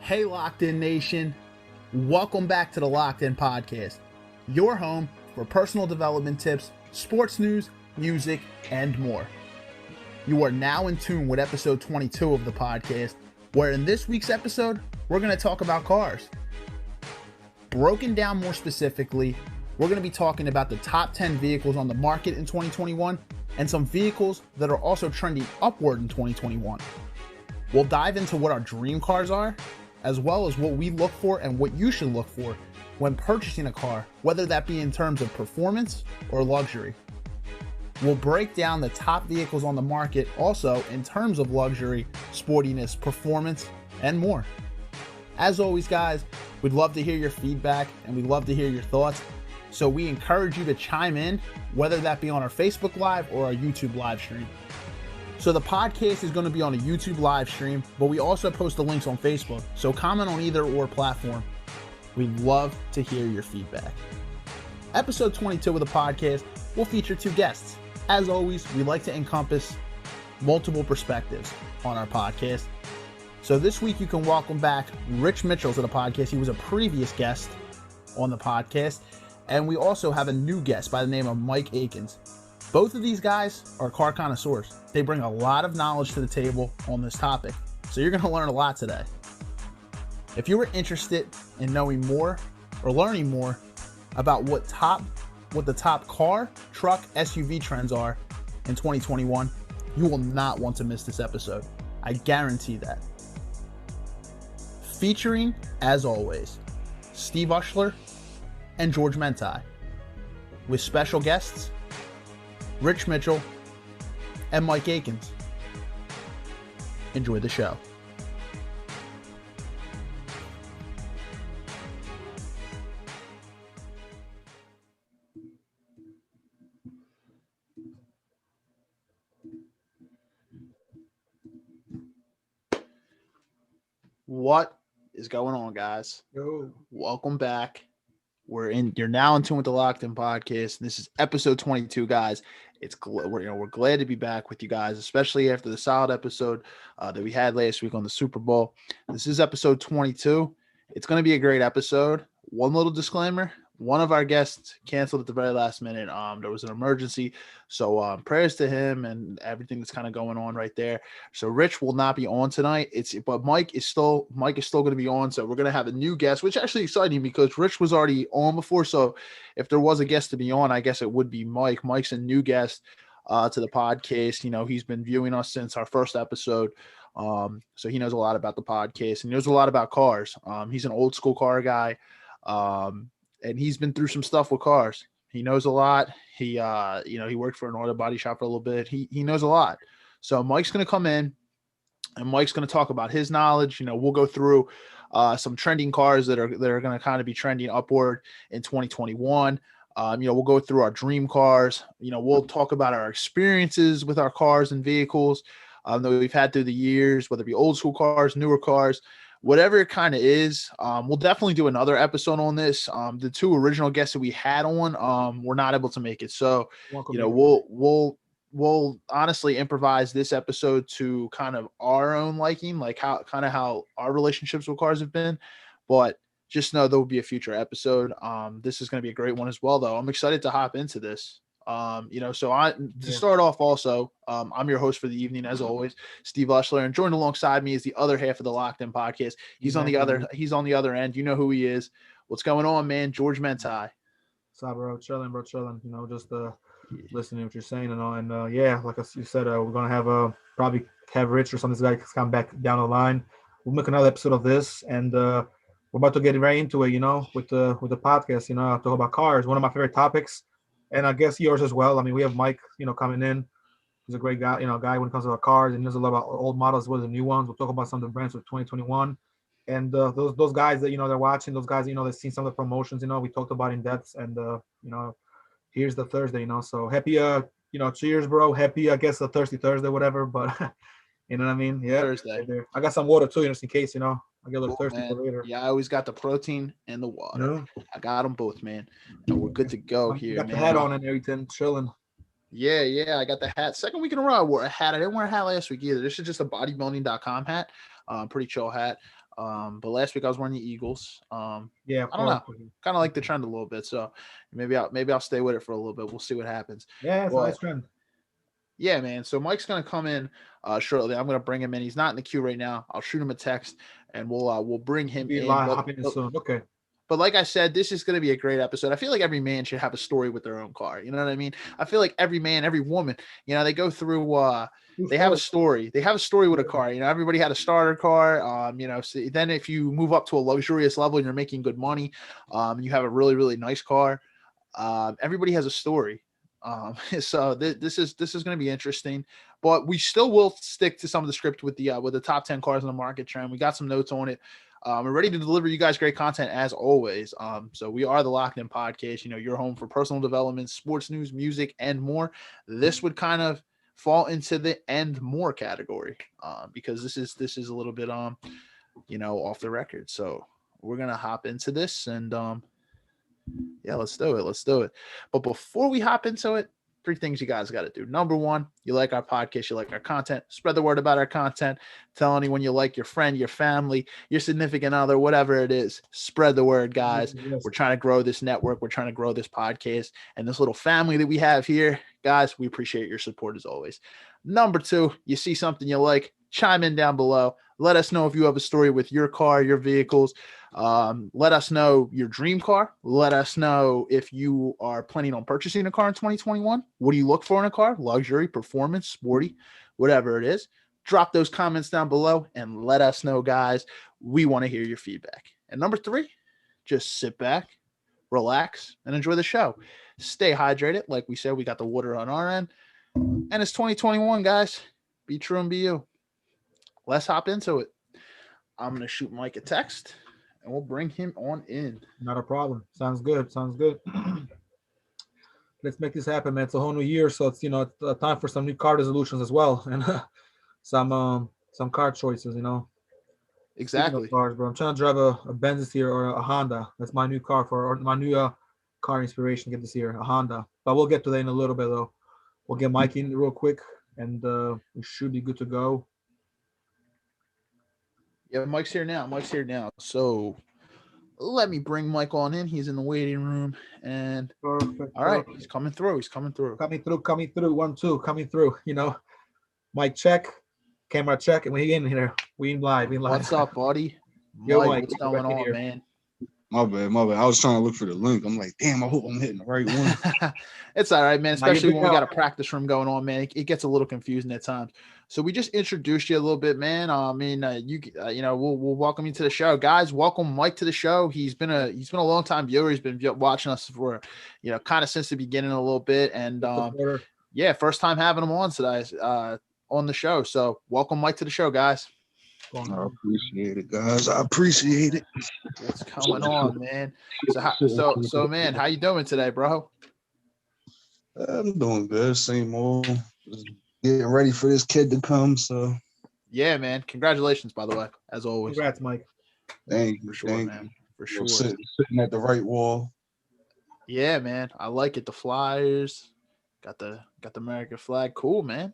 Hey, Locked In Nation. Welcome back to the Locked In Podcast, your home for personal development tips, sports news, music, and more. You are now in tune with episode 22 of the podcast, where in this week's episode, we're going to talk about cars. Broken down more specifically, we're going to be talking about the top 10 vehicles on the market in 2021 and some vehicles that are also trending upward in 2021. We'll dive into what our dream cars are, as well as what we look for and what you should look for when purchasing a car, whether that be in terms of performance or luxury. We'll break down the top vehicles on the market also in terms of luxury, sportiness, performance, and more. As always, guys, we'd love to hear your feedback and we'd love to hear your thoughts. So we encourage you to chime in, whether that be on our Facebook Live or our YouTube live stream. So the podcast is going to be on a YouTube live stream, but we also post the links on Facebook. So comment on either or platform. We'd love to hear your feedback. Episode 22 of the podcast will feature two guests. As always, we like to encompass multiple perspectives on our podcast. So this week you can welcome back Rich Mitchell to the podcast. He was a previous guest on the podcast. And we also have a new guest by the name of Mike Akins. Both of these guys are car connoisseurs. They bring a lot of knowledge to the table on this topic. So you're going to learn a lot today. If you were interested in knowing more or learning more about what the top car, truck, SUV trends are in 2021, you will not want to miss this episode. I guarantee that. Featuring, as always, Steve Ushler and George Mentai, with special guests Rich Mitchell and Mike Akins. Enjoy the show. What is going on, guys? Yo. Welcome back. You're now in tune with the Locked In Podcast. This is episode 22, guys. We're glad to be back with you guys, especially after the solid episode that we had last week on the Super Bowl. This is episode 22. It's going to be a great episode. One little disclaimer: one of our guests canceled at the very last minute. There was an emergency, so prayers to him and everything that's kind of going on right there. So Rich will not be on tonight. But Mike is still going to be on. So we're going to have a new guest, which is actually exciting because Rich was already on before. So if there was a guest to be on, I guess it would be Mike. Mike's a new guest to the podcast. You know, he's been viewing us since our first episode. So he knows a lot about the podcast and he knows a lot about cars. He's an old school car guy. And he's been through some stuff with cars. He knows a lot. He worked for an auto body shop for a little bit. He knows a lot. So Mike's going to come in and Mike's going to talk about his knowledge. You know, we'll go through some trending cars that are going to kind of be trending upward in 2021. We'll go through our dream cars. We'll talk about our experiences with our cars and vehicles that we've had through the years, whether it be old school cars, newer cars. whatever it kind of is, we'll definitely do another episode on this. The two original guests that we had on, were not able to make it. So, we'll honestly improvise this episode to kind of our own liking, like how our relationships with cars have been. But just know there will be a future episode. This is going to be a great one as well, though. I'm excited to hop into this. Start off also, I'm your host for the evening, as always, Steve Ushler, and joined alongside me is the other half of the Locked In podcast. He's on the other end. You know who he is. What's going on, man? George Mentai. What's up, bro? Chilling. Just listening to what you're saying and like you said, we're gonna have probably have Rich or some of these guys come back down the line. We'll make another episode of this, and we're about to get right into it. With the podcast. I'll talk about cars, one of my favorite topics, and I guess yours as well. I mean, we have Mike, coming in. He's a great guy, guy when it comes to cars, and he knows a lot about old models as well as the new ones. We'll talk about some of the brands of 2021. And those guys that they're watching, those guys they've seen some of the promotions. We talked about in depth, and here's the Thursday. So happy cheers, bro. Happy, I guess, a thirsty Thursday, whatever. But you know what I mean? Yeah. Thursday. I got some water too, just in case. I get a little thirsty for later. Yeah, I always got the protein and the water. I got them both, man. And we're good to go here. Got the hat on and everything, chilling. Yeah, I got the hat. Second week in a row, I wore a hat. I didn't wear a hat last week either. This is just a bodybuilding.com hat. Pretty chill hat. But last week I was wearing the Eagles. I don't know. Kind of like the trend a little bit. So maybe I'll stay with it for a little bit. We'll see what happens. Yeah, it's a nice trend. Yeah, man. So Mike's gonna come in shortly. I'm gonna bring him in. He's not in the queue right now. I'll shoot him a text and we'll bring him in. Soon. Okay. But like I said, this is going to be a great episode. I feel like every man should have a story with their own car. You know what I mean? I feel like every man, every woman, they go through, they have a story. They have a story with a car. Everybody had a starter car. So then if you move up to a luxurious level and you're making good money, you have a really, really nice car. Everybody has a story. So this is going to be interesting, but we still will stick to some of the script with the top 10 cars in the market trend. We got some notes on it. We're ready to deliver you guys great content as always. So we are the Locked In podcast, your home for personal development, sports news, music, and more. This would kind of fall into the and more category, because this is a little bit, off the record. So we're going to hop into this and, let's do it. But before we hop into it, 3 things you guys got to do. Number 1, you like our podcast, you like our content, spread the word about our content. Tell anyone you like, your friend, your family, your significant other, whatever it is. Spread the word, guys. Yes. We're trying to grow this network. We're trying to grow this podcast and this little family that we have here. Guys, we appreciate your support as always. Number 2, you see something you like, chime in down below. Let us know if you have a story with your car, your vehicles. Let us know your dream car. Let us know if you are planning on purchasing a car in 2021. What do you look for in a car? Luxury, performance, sporty, whatever it is. Drop those comments down below and let us know, guys. We want to hear your feedback. And number 3, just sit back, relax, and enjoy the show. Stay hydrated. Like we said, we got the water on our end. And it's 2021, guys. Be true and be you. Let's hop into it. I'm going to shoot Mike a text, and we'll bring him on in. Not a problem. Sounds good. Let's make this happen, man. It's a whole new year, so it's it's time for some new car resolutions as well, and some car choices. Exactly. Cars, bro. I'm trying to drive a Benz this year or a Honda. That's my new car or my new car inspiration. Get this year, a Honda. But we'll get to that in a little bit, though. We'll get Mike in real quick, and we should be good to go. Yeah, Mike's here now. So let me bring Mike on in. He's in the waiting room. And perfect. All right, he's coming through. Coming through. 1, 2, coming through. Mike check, camera check, and we in here. We in live. What's up, buddy? Yo, Mike, what's going on, man? My bad. I was trying to look for the link. I'm like, damn, I hope I'm hitting the right one. It's all right, man. Especially when we got a practice room going on, man. It gets a little confusing at times. So we just introduced you a little bit, man. We'll welcome you to the show, guys. Welcome Mike to the show. He's been a long time viewer. He's been watching us for, kind of since the beginning a little bit. And first time having him on today, on the show. So welcome Mike to the show, guys. I appreciate it, guys. I appreciate it. What's going on, man? So, man, how you doing today, bro? I'm doing good. Same old. Just getting ready for this kid to come. So, yeah, man. Congratulations, by the way, as always. Congrats, Mike. Thank you. For sure, Thank man. you. For You know, sure. sitting at the right wall. Yeah, man. I like it. The Flyers got the American flag. Cool, man.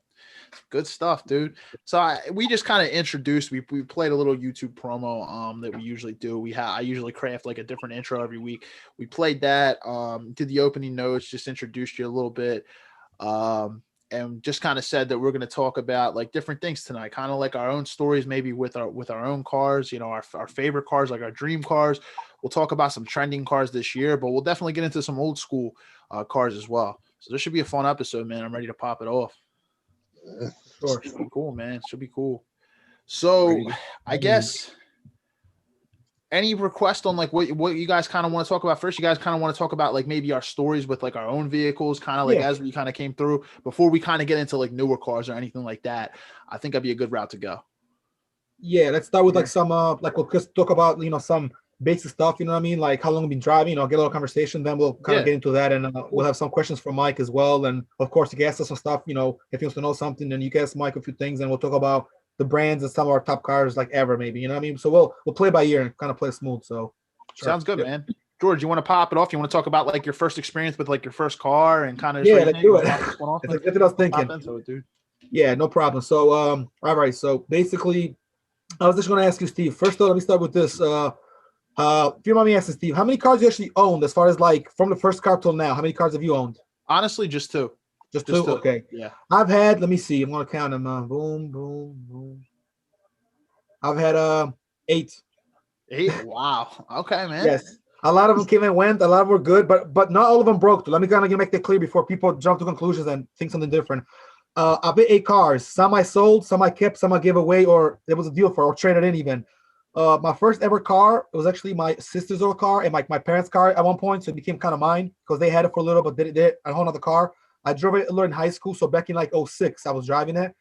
Good stuff, dude. So we just kind of introduced. We played a little YouTube promo that we usually do. I usually craft like a different intro every week. We played that. Did the opening notes. Just introduced you a little bit. And just kind of said that we're going to talk about like different things tonight, kind of like our own stories, maybe with our own cars, you know, our favorite cars, like our dream cars. We'll talk about some trending cars this year, but we'll definitely get into some old school cars as well. So this should be a fun episode, man. I'm ready to pop it off. Sure. Should be cool, man. Should be cool. So I guess any request on like what you guys kind of want to talk about first? You guys kind of want to talk about like maybe our stories with like our own vehicles, kind of like as we kind of came through before we kind of get into like newer cars or anything like that. I think that'd be a good route to go. Yeah, let's start with like some like we'll just talk about some basic stuff, you know what I mean? Like how long we've been driving, get a little conversation, then we'll kind of get into that, and we'll have some questions for Mike as well. And of course, you can ask us some stuff, if he wants to know something, then you can ask Mike a few things, and we'll talk about the brands and some of our top cars like ever, maybe, you know what I mean? So we'll play by ear and kind of play smooth. So sounds good, man. George, you want to pop it off? You want to talk about like your first experience with like your first car and kind of let's do it. That's what I was thinking. Pop into it, dude. Yeah, no problem. So all right, so basically I was just going to ask you, Steve, first of all, let me start with this. If you mind me asking, Steve, how many cars you actually owned as far as like from the first car till now? How many cars have you owned? Honestly, just two. Just two? Okay. Yeah. I've had, let me see, I'm going to count them. Boom, boom, boom. I've had 8. 8? Wow. Okay, man. Yes. A lot of them came and went. A lot of them were good, but not all of them broke. Let me kind of make that clear before people jump to conclusions and think something different. I bought 8 cars. Some I sold, some I kept, some I gave away, or there was a deal for, or traded in even. My first ever car, it was actually my sister's old car and my parents' car at one point, so it became kind of mine because they had it for a little, but they a whole other car. I drove it a little in high school, so back in like 06, I was driving it.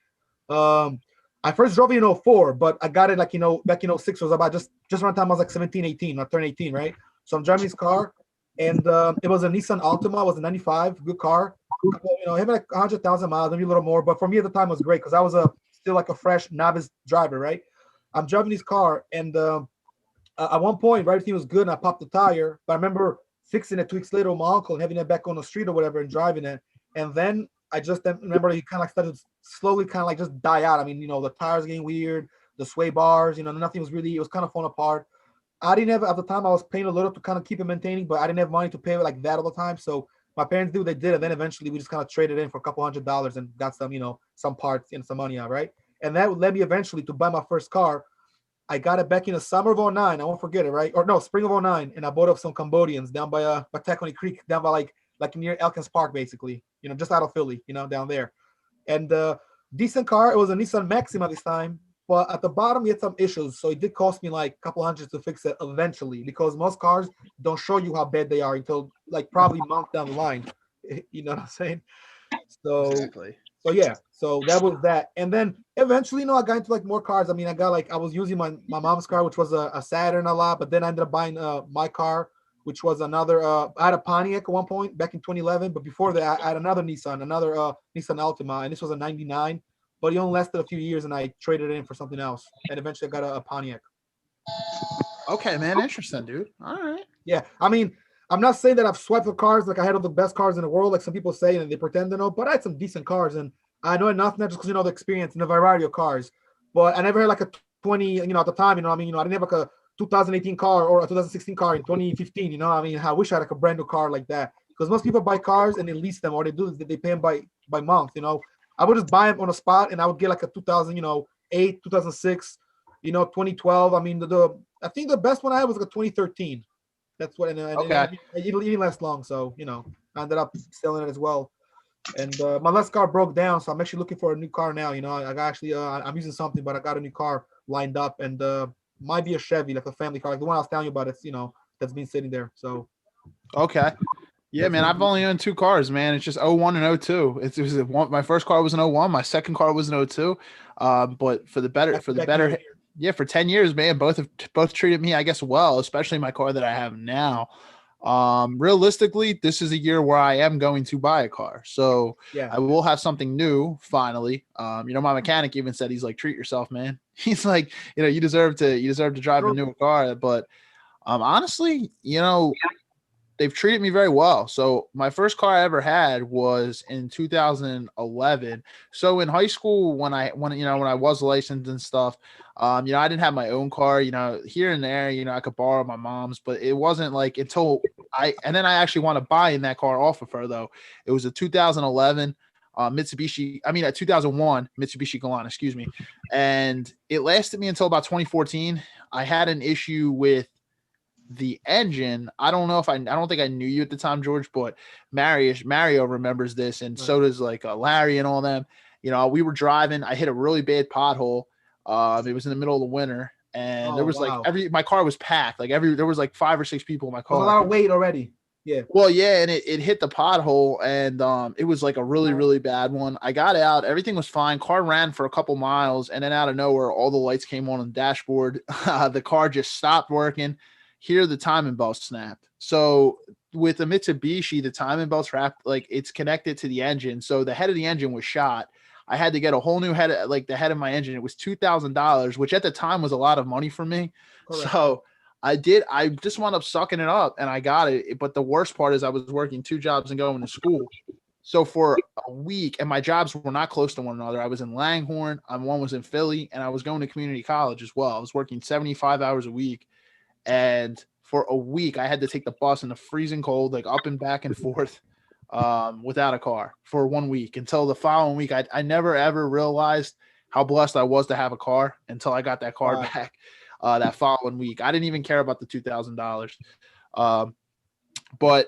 I first drove it in 04, but I got it like back in 06 was about just around the time I was like 17, 18, I turned 18, right? So I'm driving this car, and it was a Nissan Altima. It was a 95, good car. Having like 100,000 miles, maybe a little more. But for me at the time, it was great because I was still like a fresh novice driver, right? I'm driving this car, and at one point, everything was good, and I popped the tire. But I remember fixing it 2 weeks later with my uncle and having it back on the street or whatever and driving it. And then I just remember it kind of like started slowly kind of like just die out. I mean, the tires getting weird, the sway bars, nothing was really, it was kind of falling apart. I didn't have, at the time, I was paying a little to kind of keep it maintaining, but I didn't have money to pay it like that all the time. So my parents did what they did, and then eventually we just kind of traded in for a couple $100 and got some, some parts and some money out, right? And that led me eventually to buy my first car. I got it back in the summer of 09. I won't forget it, right? Or no, spring of 09. And I bought up some Cambodians down by Tacony Creek, down by like near Elkins Park, basically, just out of Philly, down there. And decent car. It was a Nissan Maxima this time. But at the bottom, we had some issues. So it did cost me like a couple hundred to fix it eventually, because most cars don't show you how bad they are until like probably a month down the line. You know what I'm saying? So, exactly. So yeah, so that was that. And then eventually, I got into like more cars. I mean, I was using my mom's car, which was a Saturn a lot, but then I ended up buying my car, which was another, I had a Pontiac at one point back in 2011, but before that I had another Nissan Altima, and this was a 99. But it only lasted a few years, and I traded it in for something else. And eventually I got a Pontiac. Okay, man. Interesting, dude. All right. Yeah. I mean, I'm not saying that I've swiped for cars like I had all the best cars in the world, like some people say, and they pretend to know, but I had some decent cars. And I know enough, not just because, the experience and the variety of cars. But I never had like a 20, at the time, I didn't have like a 2018 car or a 2016 car in 2015, I wish I had like a brand new car like that. Because most people buy cars and they lease them, or they do is they pay them by month, I would just buy them on a spot, and I would get like a 2008, 2006, 2012. I mean, I think the best one I had was like a 2013. That's what, and it didn't last long. So, I ended up selling it as well. And my last car broke down, so I'm actually looking for a new car now. I got actually, I'm using something, but I got a new car lined up, and might be a Chevy, like a family car, like the one I was telling you about. It's, that's been sitting there. So, okay. Yeah, man, I've only owned 2 cars, man. It's just 01 and 02. It was my first car was an 01. My second car was an 02. But for the better, yeah, for 10 years, man, both treated me, I guess, well, especially my car that I have now. Realistically, this is a year where I am going to buy a car. So Yeah. I will have something new finally. My mechanic even said, he's like, treat yourself, man. He's like, you deserve to drive a new car. But honestly, they've treated me very well. So my first car I ever had was in 2011. So in high school, when I was licensed and stuff, I didn't have my own car. Here and there, I could borrow my mom's, but it wasn't like until and then I actually want to buy in that car off of her though. It was a 2011 a 2001 Mitsubishi Galant, excuse me, and it lasted me until about 2014. I had an issue with the engine. I don't think I knew you at the time, George, but Mario remembers this, and so does like Larry and all them. We were driving. I hit a really bad pothole. It was in the middle of the winter, and there was my car was packed. There was like 5 or 6 people in my car. There's a lot of weight already. Yeah. Well, yeah, and it hit the pothole, and it was like a really, really bad one. I got out, everything was fine. Car ran for a couple miles, and then out of nowhere, all the lights came on the dashboard. The car just stopped working. Here, the timing belt snapped. So with the Mitsubishi, the timing belt's wrapped, like it's connected to the engine. So the head of the engine was shot. I had to get a whole new head, like the head of my engine. It was $2,000, which at the time was a lot of money for me. Correct. So I just wound up sucking it up and I got it. But the worst part is I was working 2 jobs and going to school. So for a week, and my jobs were not close to one another. I was in Langhorne, one was in Philly, and I was going to community college as well. I was working 75 hours a week. And for a week, I had to take the bus in the freezing cold, like up and back and forth, without a car for 1 week until the following week. I never ever realized how blessed I was to have a car until I got that car back that following week. I didn't even care about the $2,000. But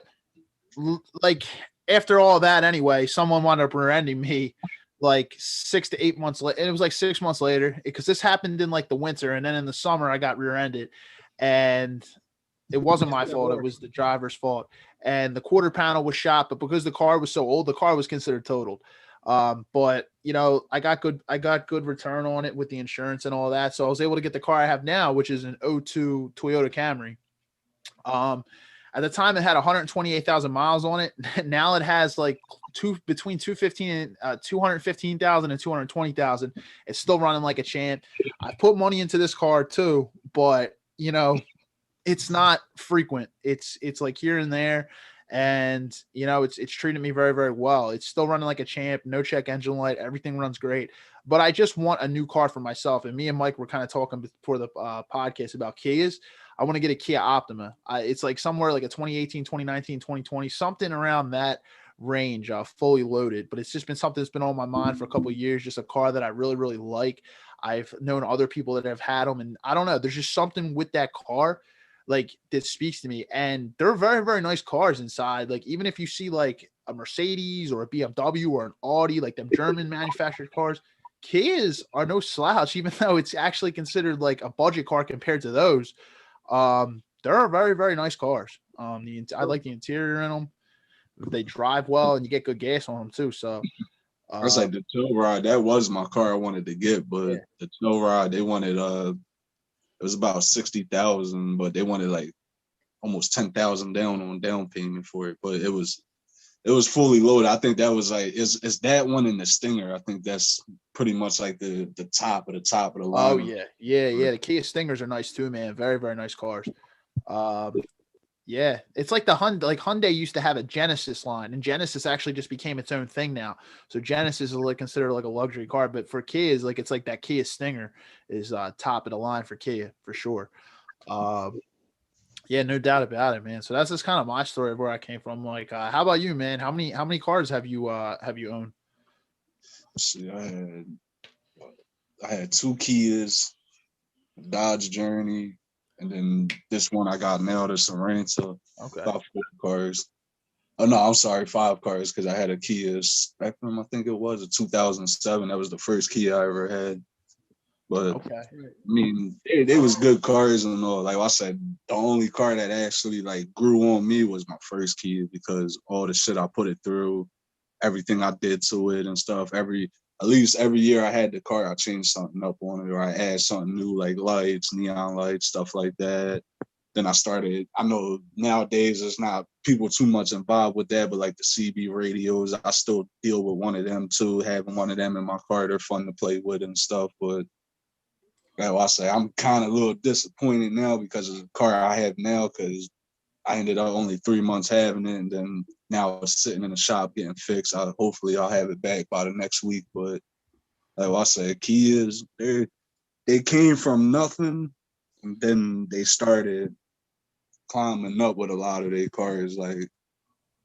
like after all that, anyway, someone wound up rear-ending me like 6 to 8 months later. It was like 6 months later because this happened in like the winter, and then in the summer I got rear-ended. And it wasn't my fault. It was the driver's fault. And the quarter panel was shot, but because the car was so old, the car was considered totaled. But I got good return on it with the insurance and all that. So I was able to get the car I have now, which is an 02 Toyota Camry. At the time it had 128,000 miles on it. Now it has like between 215,000 and 220,000. It's still running like a champ. I put money into this car too, but it's not frequent. It's like here and there. And, it's treating me very, very well. It's still running like a champ, no check engine light. Everything runs great, but I just want a new car for myself. And me and Mike were kind of talking before the podcast about Kias. I want to get a Kia Optima. It's like somewhere like a 2018, 2019, 2020, something around that range, fully loaded. But it's just been something that's been on my mind for a couple of years. Just a car that I really, really like. I've known other people that have had them, and I don't know. There's just something with that car, like that speaks to me. And they're very, very nice cars inside. Like even if you see like a Mercedes or a BMW or an Audi, like them German manufactured cars, Kias are no slouch. Even though it's actually considered like a budget car compared to those, they're very, very nice cars. I like the interior in them. They drive well, and you get good gas on them too. So. I was like the tow rod. That was my car I wanted to get, but the tow rod they wanted it was about 60,000, but they wanted like almost 10,000 down payment for it. But it was fully loaded. I think that was like is that one in the Stinger. I think that's pretty much like the top of the line. Oh yeah. The Kia Stingers are nice too, man. Very, very nice cars. Yeah, it's like the Hyundai. Like Hyundai used to have a Genesis line, and Genesis actually just became its own thing now. So Genesis is like considered like a luxury car, but for Kias, like it's like that Kia Stinger is top of the line for Kia for sure. Yeah, no doubt about it, man. So that's just kind of my story of where I came from. Like, how about you, man? How many cars have you owned? See, I had 2 Kias, Dodge Journey. And then this one I got now, the Sorento. Okay. About 4 cars. Oh no, I'm sorry, 5 cars because I had a Kia Spectrum. I think it was a 2007. That was the first Kia I ever had. But I mean, they was good cars and all. Like I said, the only car that actually like grew on me was my first Kia because all the shit I put it through, everything I did to it and stuff. At least every year I had the car, I changed something up on it or I add something new like lights, neon lights, stuff like that. then I know nowadays there's not people too much involved with that, but like the CB radios, I still deal with one of them too, having one of them in my car. They're fun to play with and stuff. But like I say, I'm kind of a little disappointed now because of the car I have now, because I ended up only 3 months having it, and then now it's sitting in the shop getting fixed. Hopefully I'll have it back by the next week. But like I said, Kias, they came from nothing, and then they started climbing up with a lot of their cars. Like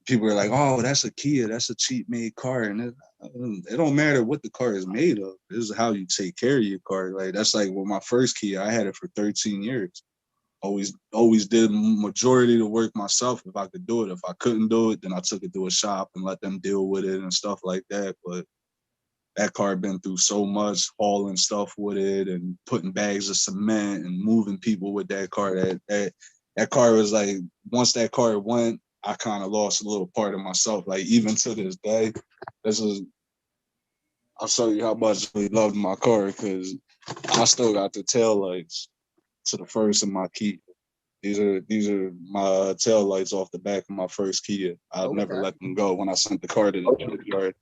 people are like, "Oh, that's a Kia, that's a cheap made car," and it don't matter what the car is made of. This is how you take care of your car. Like that's like with my first Kia, I had it for 13 years. Always did majority of the work myself if I could do it. If I couldn't do it, then I took it to a shop and let them deal with it and stuff like that. But that car been through so much, hauling stuff with it and putting bags of cement and moving people with that car. That car was like, once that car went, I kind of lost a little part of myself. Like even to this day, I'll show you how much I really loved my car, because I still got the tail lights to the first of my Kia. These are my tail lights off the back of my first Kia. I've never let them go. When I sent the car to the junkyard,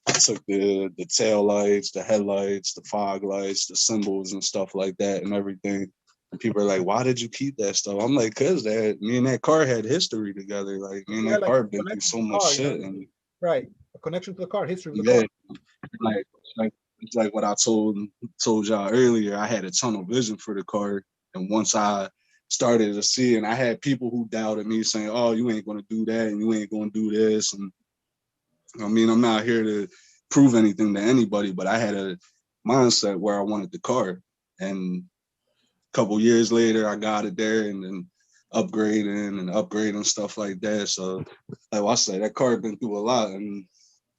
I took the tail lights, the headlights, the fog lights, the symbols and stuff like that and everything. And people are like, "Why did you keep that stuff?" I'm like, "Cause me and that car had history together. Like me and that car been through so much shit." And right, a connection to the car, history of the yeah, car. like it's like what I told y'all earlier. I had a tunnel vision for the car, and once I started to see, and I had people who doubted me, saying, "Oh, you ain't gonna do that, and you ain't gonna do this," and I mean, I'm not here to prove anything to anybody, but I had a mindset where I wanted the car. And a couple years later, I got it there and then upgrading stuff like that. So, like I said, that car had been through a lot. And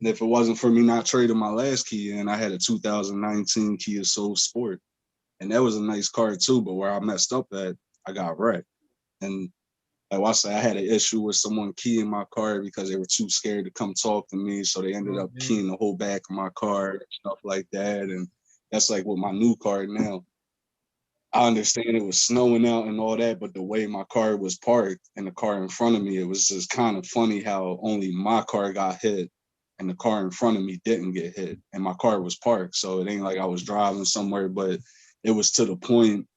if it wasn't for me not trading my last Kia, and I had a 2019 Kia Soul Sport, and that was a nice car too, but where I messed up at, I got wrecked. And like I said, I had an issue with someone keying my car because they were too scared to come talk to me. So they ended up keying the whole back of my car and stuff like that. And that's like with my new car now. I understand it was snowing out and all that, but the way my car was parked and the car in front of me, it was just kind of funny how only my car got hit and the car in front of me didn't get hit. And my car was parked. So it ain't like I was driving somewhere, but it was to the point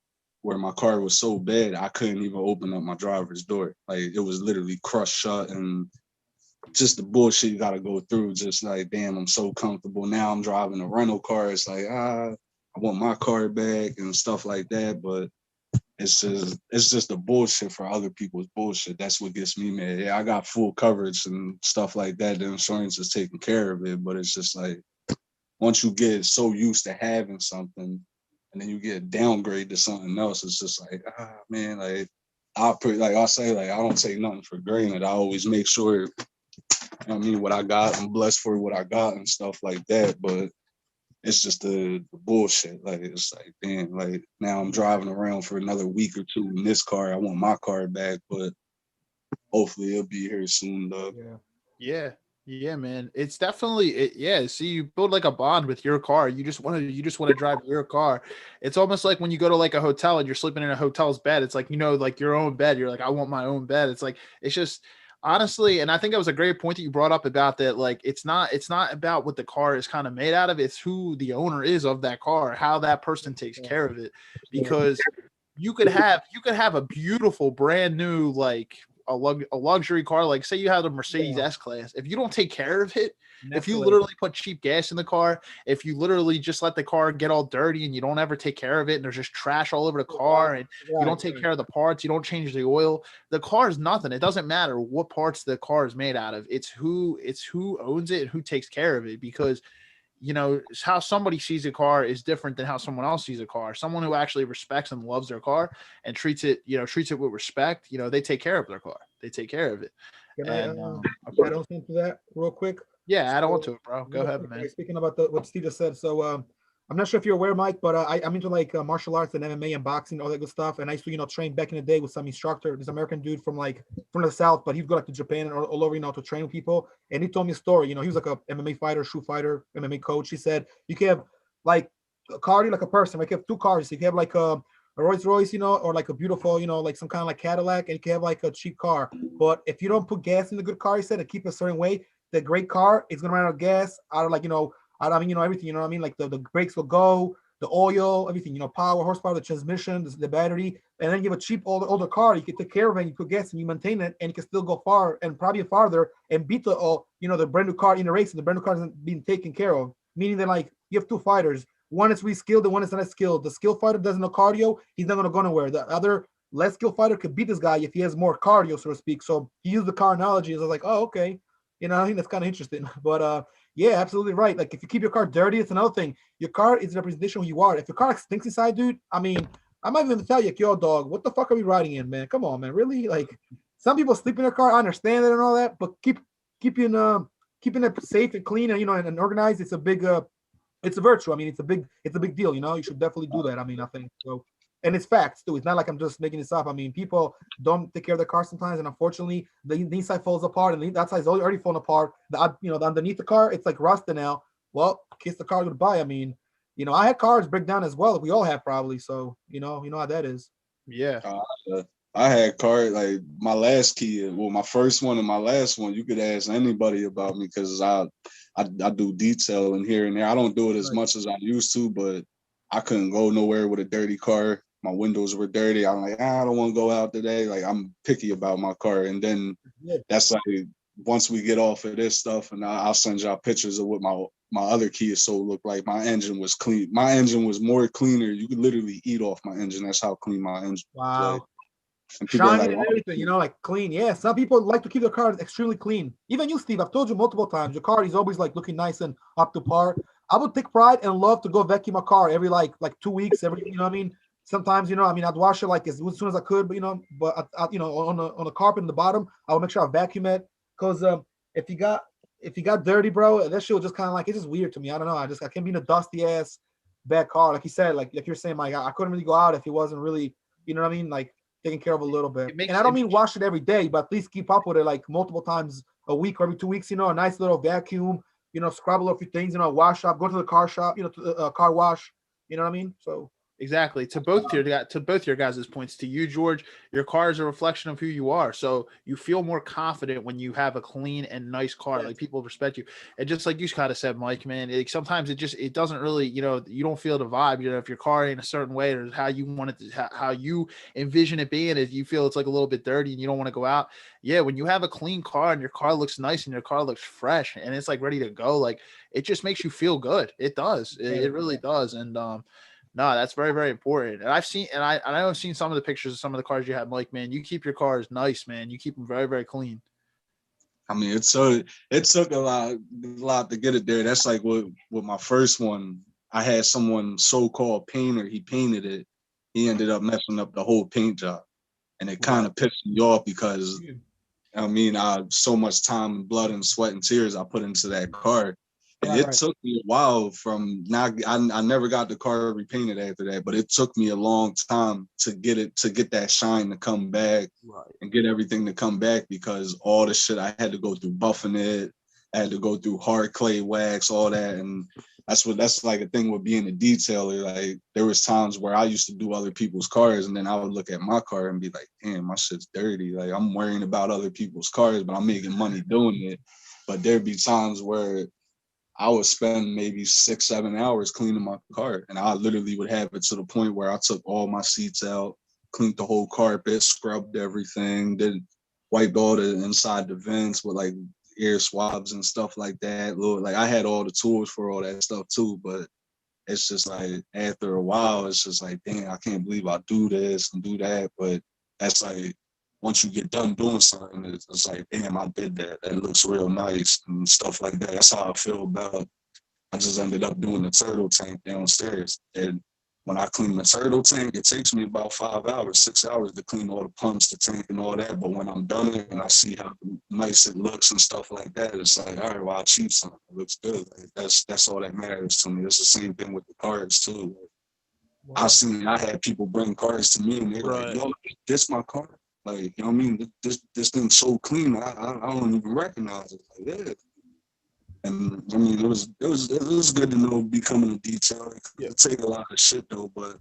where my car was so bad I couldn't even open up my driver's door. Like it was literally crushed shut, and just the bullshit you gotta go through. Just like, damn, I'm so comfortable now. I'm driving a rental car. It's like, I want my car back and stuff like that. But it's just the bullshit for other people's bullshit. That's what gets me mad. Yeah, I got full coverage and stuff like that. The insurance is taking care of it, but it's just like once you get so used to having something and then you get downgraded to something else, it's just like, man, like I say, like I don't take nothing for granted. I always make sure, you know what I mean, what I got, I'm blessed for what I got and stuff like that. But it's just the bullshit. Like it's like, damn, like now I'm driving around for another week or two in this car. I want my car back, but hopefully it'll be here soon though. Yeah, man. It's definitely yeah. See, you build like a bond with your car. You just want to drive your car. It's almost like when you go to like a hotel and you're sleeping in a hotel's bed. It's like, like your own bed. You're like, I want my own bed. It's like, it's just honestly, and I think that was a great point that you brought up about that. Like, it's not about what the car is kind of made out of. It's who the owner is of that car, how that person takes care of it. Because you could have a beautiful brand new like a luxury car, like say you have a Mercedes S-Class. If you don't take care of it, if you literally put cheap gas in the car, if you literally just let the car get all dirty and you don't ever take care of it, and there's just trash all over the car, and you don't take care of the parts, you don't change the oil, the car is nothing. It doesn't matter what parts the car is made out of. It's who owns it and who takes care of it, because how somebody sees a car is different than how someone else sees a car. Someone who actually respects and loves their car and treats it with respect, they take care of their car. They take care of it. Can I add on to that real quick? Yeah, add on to it, bro. Go ahead, man. Speaking about what Steve just said. So I'm not sure if you're aware, Mike, but I'm into like martial arts and MMA and boxing, all that good stuff. And I used to, train back in the day with some instructor, this American dude from the South, but he'd go to Japan and all over, to train people. And he told me a story. He was like a MMA fighter, shoe fighter, MMA coach. He said you can have like a cardio, like a person. Like you have two cars. If you have like a a Rolls Royce, or like a beautiful, like some kind of like Cadillac, and you can have like a cheap car. But if you don't put gas in the good car, you said, and keep it a certain way, the great car is gonna run out of gas, out of like, everything, like the brakes will go, the oil, everything, power, horsepower, the transmission, the battery, and then you have a cheap older car. You can take care of it, and you put gas, and you maintain it, and you can still go far and probably farther and beat the brand new car in the race, and the brand new car isn't being taken care of. Meaning that like you have two fighters, one is re-skilled, and one is not skilled. The skilled fighter doesn't know cardio, he's not gonna go nowhere. The other less skilled fighter could beat this guy if he has more cardio, so to speak. So he used the car analogy. I was like, oh, okay. I think that's kind of interesting. But yeah, absolutely right. Like if you keep your car dirty, it's another thing. Your car is a representation of who you are. If your car stinks inside, dude, I mean, I might even tell you, like, yo, dog, what the fuck are we riding in, man? Come on, man. Really? Like some people sleep in their car. I understand it and all that, but keeping it safe and clean and and organized. It's a big it's a virtue. I mean, it's a big deal. You should definitely do that. I mean, I think so. And it's facts too. It's not like I'm just making this up. I mean, people don't take care of their car sometimes, and unfortunately, the inside falls apart, and that side's already falling apart. The underneath the car, it's like rusted now. Well, kiss the car goodbye. I mean, I had cars break down as well. We all have probably. So you know how that is. Yeah. I had cars like my last Kia, well, my first one and my last one. You could ask anybody about me because I do detailing here and there. I don't do it as much as I used to, but I couldn't go nowhere with a dirty car. My windows were dirty. I'm like, I don't want to go out today. Like I'm picky about my car. And then that's like once we get off of this stuff, and I'll send y'all pictures of what my other Kia Soul looked like. My engine was clean. My engine was more cleaner. You could literally eat off my engine. That's how clean my engine was. Wow. Like, and people Shiny are like, and everything, like clean. Yeah, some people like to keep their cars extremely clean. Even you, Steve, I've told you multiple times, your car is always like looking nice and up to par. I would take pride and love to go vacuum my car every like 2 weeks, every what I mean. Sometimes I'd wash it like as soon as I could, but on the carpet in the bottom, I would make sure I vacuum it because if you got dirty, bro, that shit was just kind of like it's just weird to me. I don't know. I can't be in a dusty ass bad car, like you said, like you're saying, Mike. I couldn't really go out if it wasn't really, what I mean, like taken care of a little bit. And I don't mean wash it every day, but at least keep up with it like multiple times a week or every 2 weeks. A nice little vacuum. Scrabble a few things. Wash up, go to the car shop. To the car wash. You know what I mean? So. Exactly. To both your guys' points, to you, George, your car is a reflection of who you are. So you feel more confident when you have a clean and nice car. Like people respect you. And just like you kind of said, Mike, man, sometimes it doesn't really, you don't feel the vibe. If your car ain't a certain way or how you want it to, how you envision it being, if you feel it's like a little bit dirty and you don't want to go out. Yeah, when you have a clean car and your car looks nice and your car looks fresh and it's like ready to go, like it just makes you feel good. It does. It really does. And no, that's very, very important. And I've seen, and I know I've seen some of the pictures of some of the cars you have. Like, man, you keep your cars nice, man. You keep them very, very clean. I mean, it took a lot to get it there. That's like with my first one. I had someone so-called painter. He painted it. He ended up messing up the whole paint job, and it kind of pissed me off because so much time, blood, and sweat and tears I put into that car. And it took me a while from now. I never got the car repainted after that, but it took me a long time to get that shine to come back and get everything to come back because all the shit I had to go through buffing it, I had to go through hard clay wax, all that. And that's like a thing with being a detailer. Like there was times where I used to do other people's cars and then I would look at my car and be like, damn, my shit's dirty. Like I'm worrying about other people's cars, but I'm making money doing it. But there'd be times where I would spend maybe 6-7 hours cleaning my car. And I literally would have it to the point where I took all my seats out, cleaned the whole carpet, scrubbed everything, then wiped all the inside the vents with like air swabs and stuff like that. Like I had all the tools for all that stuff too, but it's just like after a while, it's just like, dang, I can't believe I do this and do that. But that's like, once you get done doing something, it's like, damn, I did that. That looks real nice and stuff like that. That's how I feel about. I just ended up doing the turtle tank downstairs. And when I clean the turtle tank, it takes me about 5 hours, 6 hours to clean all the pumps, the tank, and all that. But when I'm done and I see how nice it looks and stuff like that, it's like, all right, well, I achieved something. It looks good. Like, that's all that matters to me. It's the same thing with the cards too. I had people bring cars to me and they're like, yo, this my car. Like, you know what I mean? This thing's so clean, I don't even recognize it. Like, yeah. And I mean, it was good to know becoming a detailer. It take a lot of shit though, but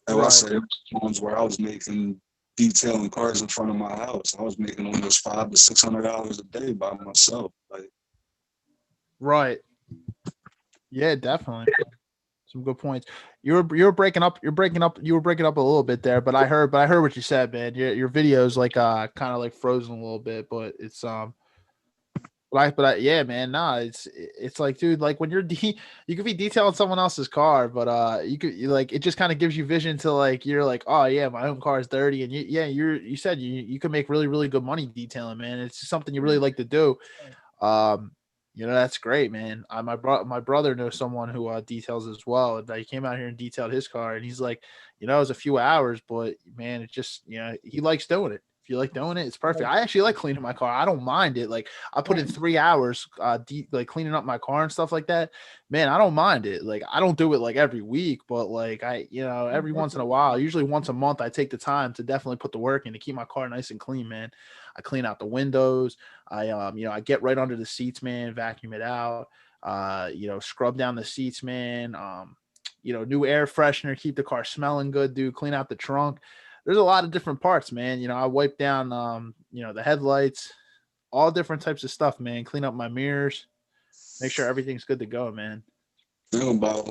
And I said, ones where I was making detailing cars in front of my house. I was making almost $500 to $600 a day by myself. Like, right. Yeah, definitely. Some good points. You were breaking up. You were breaking up a little bit there, but I heard what you said, man. Your video's like kind of like frozen a little bit, but it's yeah, man. Nah, it's like, dude, like when you could be detailing someone else's car, but like it just kind of gives you vision to like you're like, oh yeah, my own car is dirty, and you said you can make really really good money detailing, man. It's just something you really like to do. Um, that's great, man. My brother knows someone who details as well. And he came out here and detailed his car, and he's like, it was a few hours, but man, it just he likes doing it. If you like doing it, it's perfect. I actually like cleaning my car. I don't mind it. Like I put in 3 hours, like cleaning up my car and stuff like that. Man, I don't mind it. Like I don't do it like every week, but like every once in a while, usually once a month, I take the time to definitely put the work in to keep my car nice and clean, man. I clean out the windows. I get right under the seats, man, vacuum it out, scrub down the seats, man. New air freshener, keep the car smelling good, dude. Clean out the trunk. There's a lot of different parts, man. I wipe down, the headlights, all different types of stuff, man. Clean up my mirrors, make sure everything's good to go, man. Think about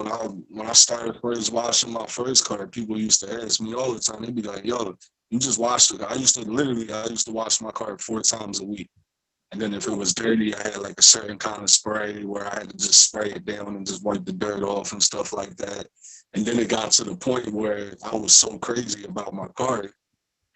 when I started first washing my first car, people used to ask me all the time. They'd be like, "Yo, you just washed it." I used to wash my car 4 times a week. And then if it was dirty, I had like a certain kind of spray where I had to just spray it down and just wipe the dirt off and stuff like that. And then it got to the point where I was so crazy about my car.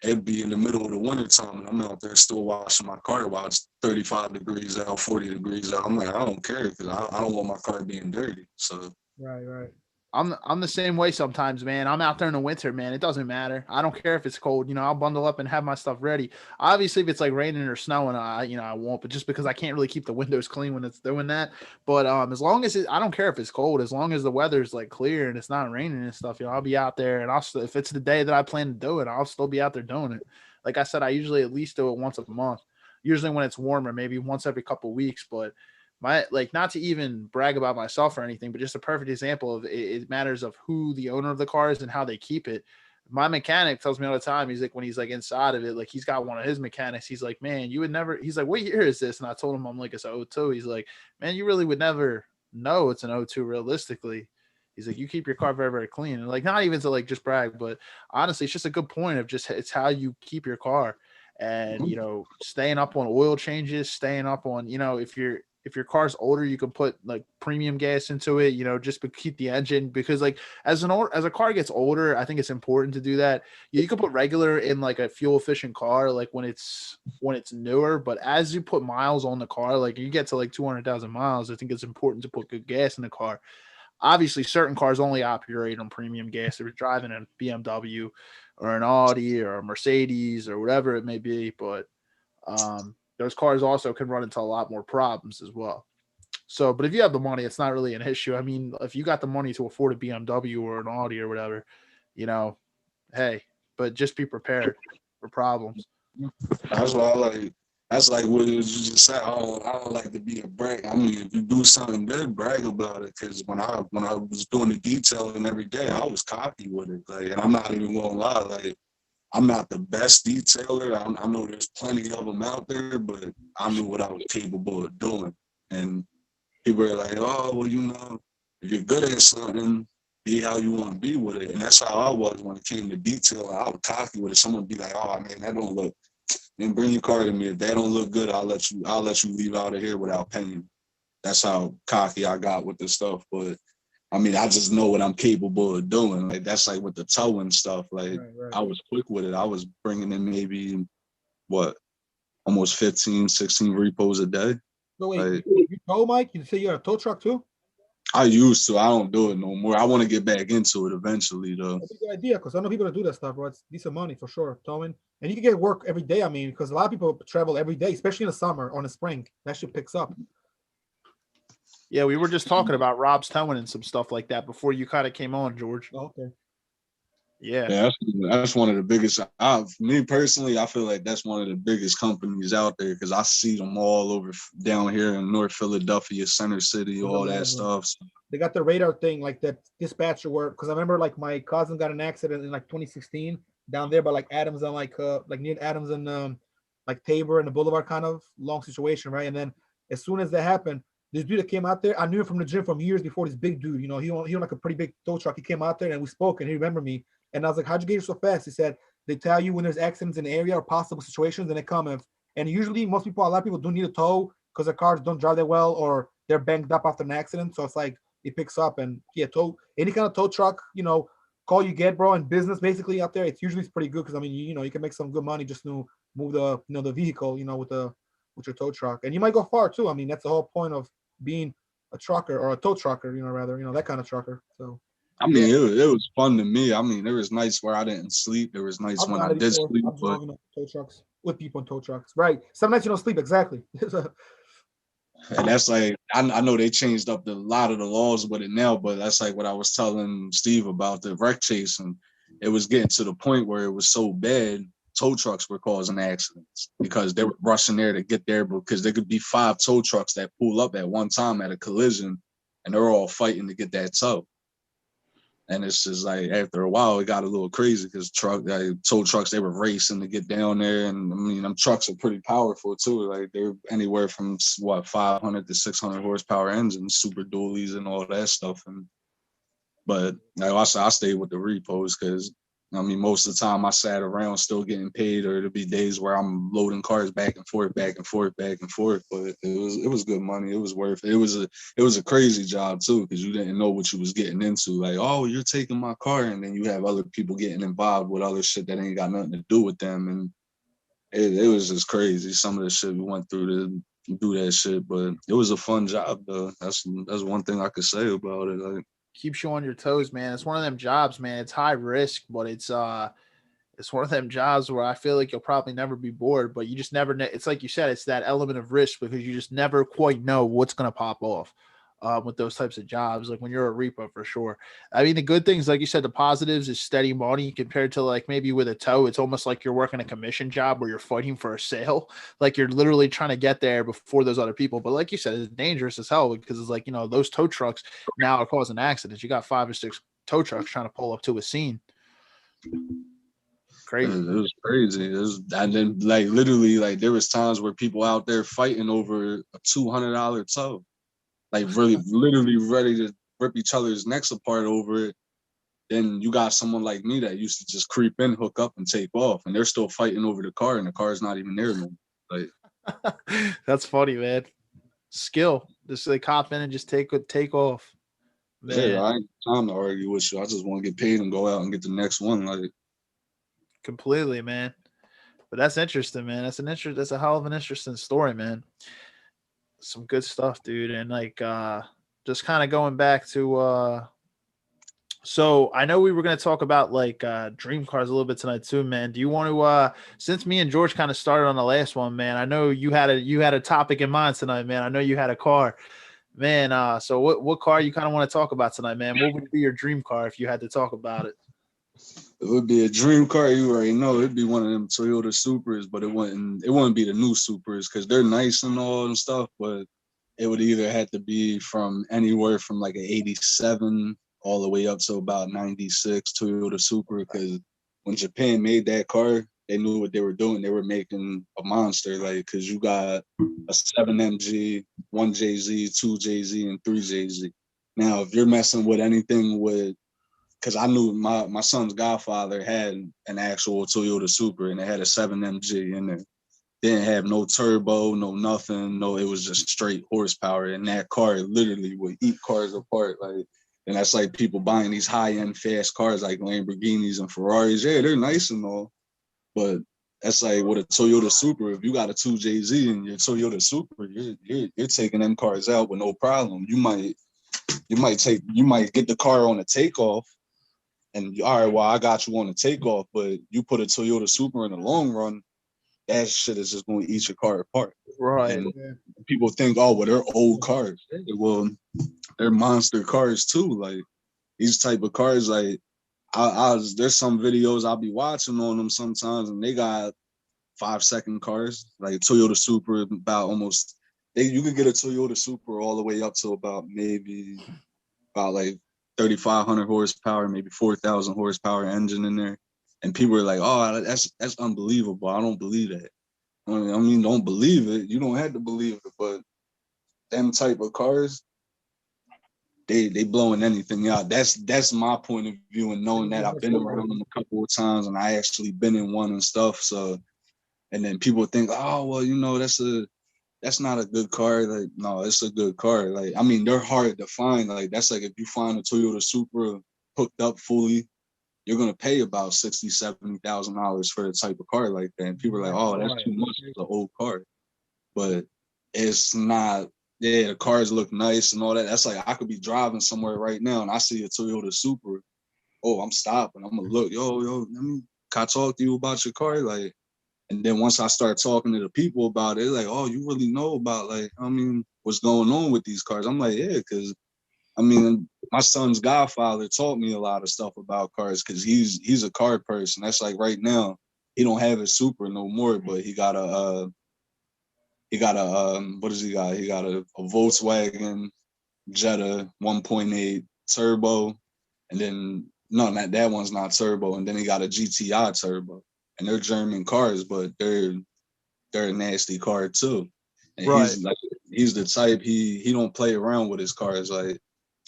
It'd be in the middle of the winter time and I'm out there still washing my car while it's 35 degrees out, 40 degrees out. I'm like, I don't care because I don't want my car being dirty. So Right. I'm the same way sometimes, man. I'm out there in the winter, man. It doesn't matter. I don't care if it's cold. I'll bundle up and have my stuff ready. Obviously, if it's like raining or snowing, I won't. But just because I can't really keep the windows clean when it's doing that. But as long as I don't care if it's cold, as long as the weather's like clear and it's not raining and stuff, I'll be out there. And if it's the day that I plan to do it, I'll still be out there doing it. Like I said, I usually at least do it once a month. Usually when it's warmer, maybe once every couple of weeks, but not to even brag about myself or anything, but just a perfect example of it matters of who the owner of the car is and how they keep it. My mechanic tells me all the time, he's like, when he's like inside of it, like he's got one of his mechanics. He's like, man, you would never, he's like, what year is this? And I told him, I'm like, it's an 02. He's like, man, you really would never know it's an 02 realistically. He's like, you keep your car very, very clean. And like, not even to like just brag, but honestly, it's just a good point of just, it's how you keep your car and, staying up on oil changes, staying up on, if your car's older, you can put like premium gas into it, just to keep the engine, because like as a car gets older, I think it's important to do that. You can put regular in like a fuel efficient car, like when it's newer, but as you put miles on the car, like you get to like 200,000 miles, I think it's important to put good gas in the car. Obviously, certain cars only operate on premium gas. If you're driving a BMW or an Audi or a Mercedes or whatever it may be, but those cars also can run into a lot more problems as well. So, but if you have the money, it's not really an issue. I mean, if you got the money to afford a BMW or an Audi or whatever, hey, but just be prepared for problems. that's why I like. That's like what you just said. I don't like to be a brag. I mean, if you do something good, brag about it. Because when I was doing the detailing every day, I was cocky with it. Like, and I'm not even gonna lie. Like, I'm not the best detailer. I know there's plenty of them out there, but I knew what I was capable of doing. And people are like, oh, well, if you're good at something, be how you want to be with it. And that's how I was when it came to detailing. I was cocky with it. Someone would be like, oh, man, that don't look. Then bring your car to me. If that don't look good, I'll let you leave out of here without paying. That's how cocky I got with this stuff. But I mean, I just know what I'm capable of doing. Like, that's like with the towing stuff. Like, right. I was quick with it. I was bringing in maybe, almost 15, 16 repos a day. No, wait, like, you tow, Mike? You say you got a tow truck too? I used to. I don't do it no more. I want to get back into it eventually, though. That's a good idea, because I know people that do that stuff, bro. It's decent money for sure, towing. And you can get work every day, I mean, because a lot of people travel every day, especially in the summer or in the spring. That shit picks up. Yeah, we were just talking about Rob's towing and some stuff like that before you kind of came on, George. Oh, okay. Yeah, that's one of the biggest. Me personally, I feel like that's one of the biggest companies out there, because I see them all over down here in North Philadelphia, Center City, all that stuff. So they got the radar thing, like that dispatcher work. Because I remember like my cousin got an accident in like 2016 down there by like Adams and like near Adams and like Tabor and the Boulevard, kind of long situation, right? And then as soon as that happened, this dude that came out there, I knew him from the gym from years before. This big dude, he owned like a pretty big tow truck. He came out there and we spoke, and he remembered me. And I was like, "How'd you get here so fast?" He said, "They tell you when there's accidents in the area or possible situations, and they come. And usually, a lot of people don't need a tow because their cars don't drive that well or they're banged up after an accident. So it's like it picks up and tow any kind of tow truck, call you get, bro, in business basically out there. It's usually pretty good because I mean, you can make some good money just to move the vehicle, with your tow truck, and you might go far too. I mean, that's the whole point of being a trucker or a tow trucker, rather, that kind of trucker. So. I mean, it was fun to me. I mean, there was nights where I didn't sleep. There was nights when I did sleep. I've drove tow trucks with people in tow trucks. Right. Some nights you don't sleep. Exactly. And that's like, I know they changed up a lot of the laws with it now, but that's like what I was telling Steve about the wreck chase. And it was getting to the point where it was so bad, tow trucks were causing accidents because they were rushing there to get there, because there could be 5 tow trucks that pull up at one time at a collision and they're all fighting to get that tow. And it's just like, after a while, it got a little crazy because tow trucks, they were racing to get down there. And I mean, them trucks are pretty powerful too. Like they're anywhere from 500 to 600 horsepower engines, super dualies and all that stuff. But like I stayed with the repos because I mean, most of the time I sat around still getting paid, or it'll be days where I'm loading cars back and forth. But it was good money. It was worth it. It was a crazy job too, because you didn't know what you was getting into. Like, oh, you're taking my car, and then you have other people getting involved with other shit that ain't got nothing to do with them, and it was just crazy. Some of the shit we went through to do that shit, but it was a fun job though. That's one thing I could say about it. Like, keeps you on your toes, man. It's one of them jobs, man. It's high risk, but it's one of them jobs where I feel like you'll probably never be bored, but you just never know. It's like you said, it's that element of risk because you just never quite know what's going to pop off with those types of jobs. Like when you're a repo, for sure. I mean, the good things, like you said, the positives is steady money compared to like maybe with a tow. It's almost like you're working a commission job where you're fighting for a sale. Like you're literally trying to get there before those other people. But like you said, it's dangerous as hell because it's like, those tow trucks now are causing accidents. You got 5 or 6 tow trucks trying to pull up to a scene. Crazy. It was crazy. And then like literally, like there was times where people out there fighting over a $200 tow, like really, literally ready to rip each other's necks apart over it. Then you got someone like me that used to just creep in, hook up, and take off, and they're still fighting over the car, and the car's not even there. Man. Like, that's funny, man. Skill. Just like hop in and just take off. Man. Yeah, I ain't time to argue with you. I just want to get paid and go out and get the next one. Like, completely, man. But that's interesting, man. That's a hell of an interesting story, man. Some good stuff, dude. And like just kind of going back to so I know we were going to talk about like dream cars a little bit tonight too, man. Do you want to since me and George kind of started on the last one, man, I know you had a topic in mind tonight, man. I know you had a car. Man, so what car you kind of want to talk about tonight, man? What would be your dream car if you had to talk about it? It would be a dream car. You already know it'd be one of them Toyota Supras, but it wouldn't be the new Supras because they're nice and all and stuff. But it would either have to be from anywhere from like an 87 all the way up to about 96 Toyota Supra, because when Japan made that car, they knew what they were doing. They were making a monster, like, because you got a 7MG, 1JZ, 2JZ, and 3JZ. Now, if you're messing with anything with, because I knew my son's godfather had an actual Toyota Supra, and it had a 7MG in there. Didn't have no turbo, no nothing. No, it was just straight horsepower. And that car literally would eat cars apart. Like, and that's like people buying these high-end fast cars like Lamborghinis and Ferraris. Yeah, they're nice and all. But that's like with a Toyota Supra. If you got a 2JZ and your Toyota Supra, you're taking them cars out with no problem. You might get the car on a takeoff. And all right, well, I got you on the takeoff, but you put a Toyota Supra in the long run, that shit is just going to eat your car apart. Right. And people think, oh, well, they're old cars. Well, they're monster cars too. Like these type of cars, like there's some videos I'll be watching on them sometimes, and they got 5-second cars, like Toyota Supra, about almost. You could get a Toyota Supra all the way up to about maybe about like 3,500 horsepower, maybe 4,000 horsepower engine in there. And people were like, "Oh, that's unbelievable. I don't believe that." I mean, don't believe it. You don't have to believe it, but them type of cars, they blowing anything out. That's my point of view, and knowing that I've been around them a couple of times, and I actually been in one and stuff. So, and then people think, "Oh, well, that's not a good car." Like, no, it's a good car. Like, I mean, they're hard to find. Like, that's like if you find a Toyota Supra hooked up fully, you're gonna pay about $60,000-$70,000 for the type of car like that. And people are like, "Oh, that's too much. It's an old car," but it's not. Yeah, the cars look nice and all that. That's like I could be driving somewhere right now and I see a Toyota Supra. Oh, I'm stopping. I'm gonna look. Yo, can I talk to you about your car? Like, and then once I start talking to the people about it, like, "Oh, you really know about, like, I mean, what's going on with these cars?" I'm like, "Yeah, because I mean, my son's godfather taught me a lot of stuff about cars because he's a car person. That's like right now, he don't have his Supra no more, but he got a what does he got? He got a Volkswagen Jetta 1.8 turbo, and then no, that one's not turbo, and then he got a GTI turbo, and they're German cars, but they're a nasty car too. And he's the type he don't play around with his cars, like,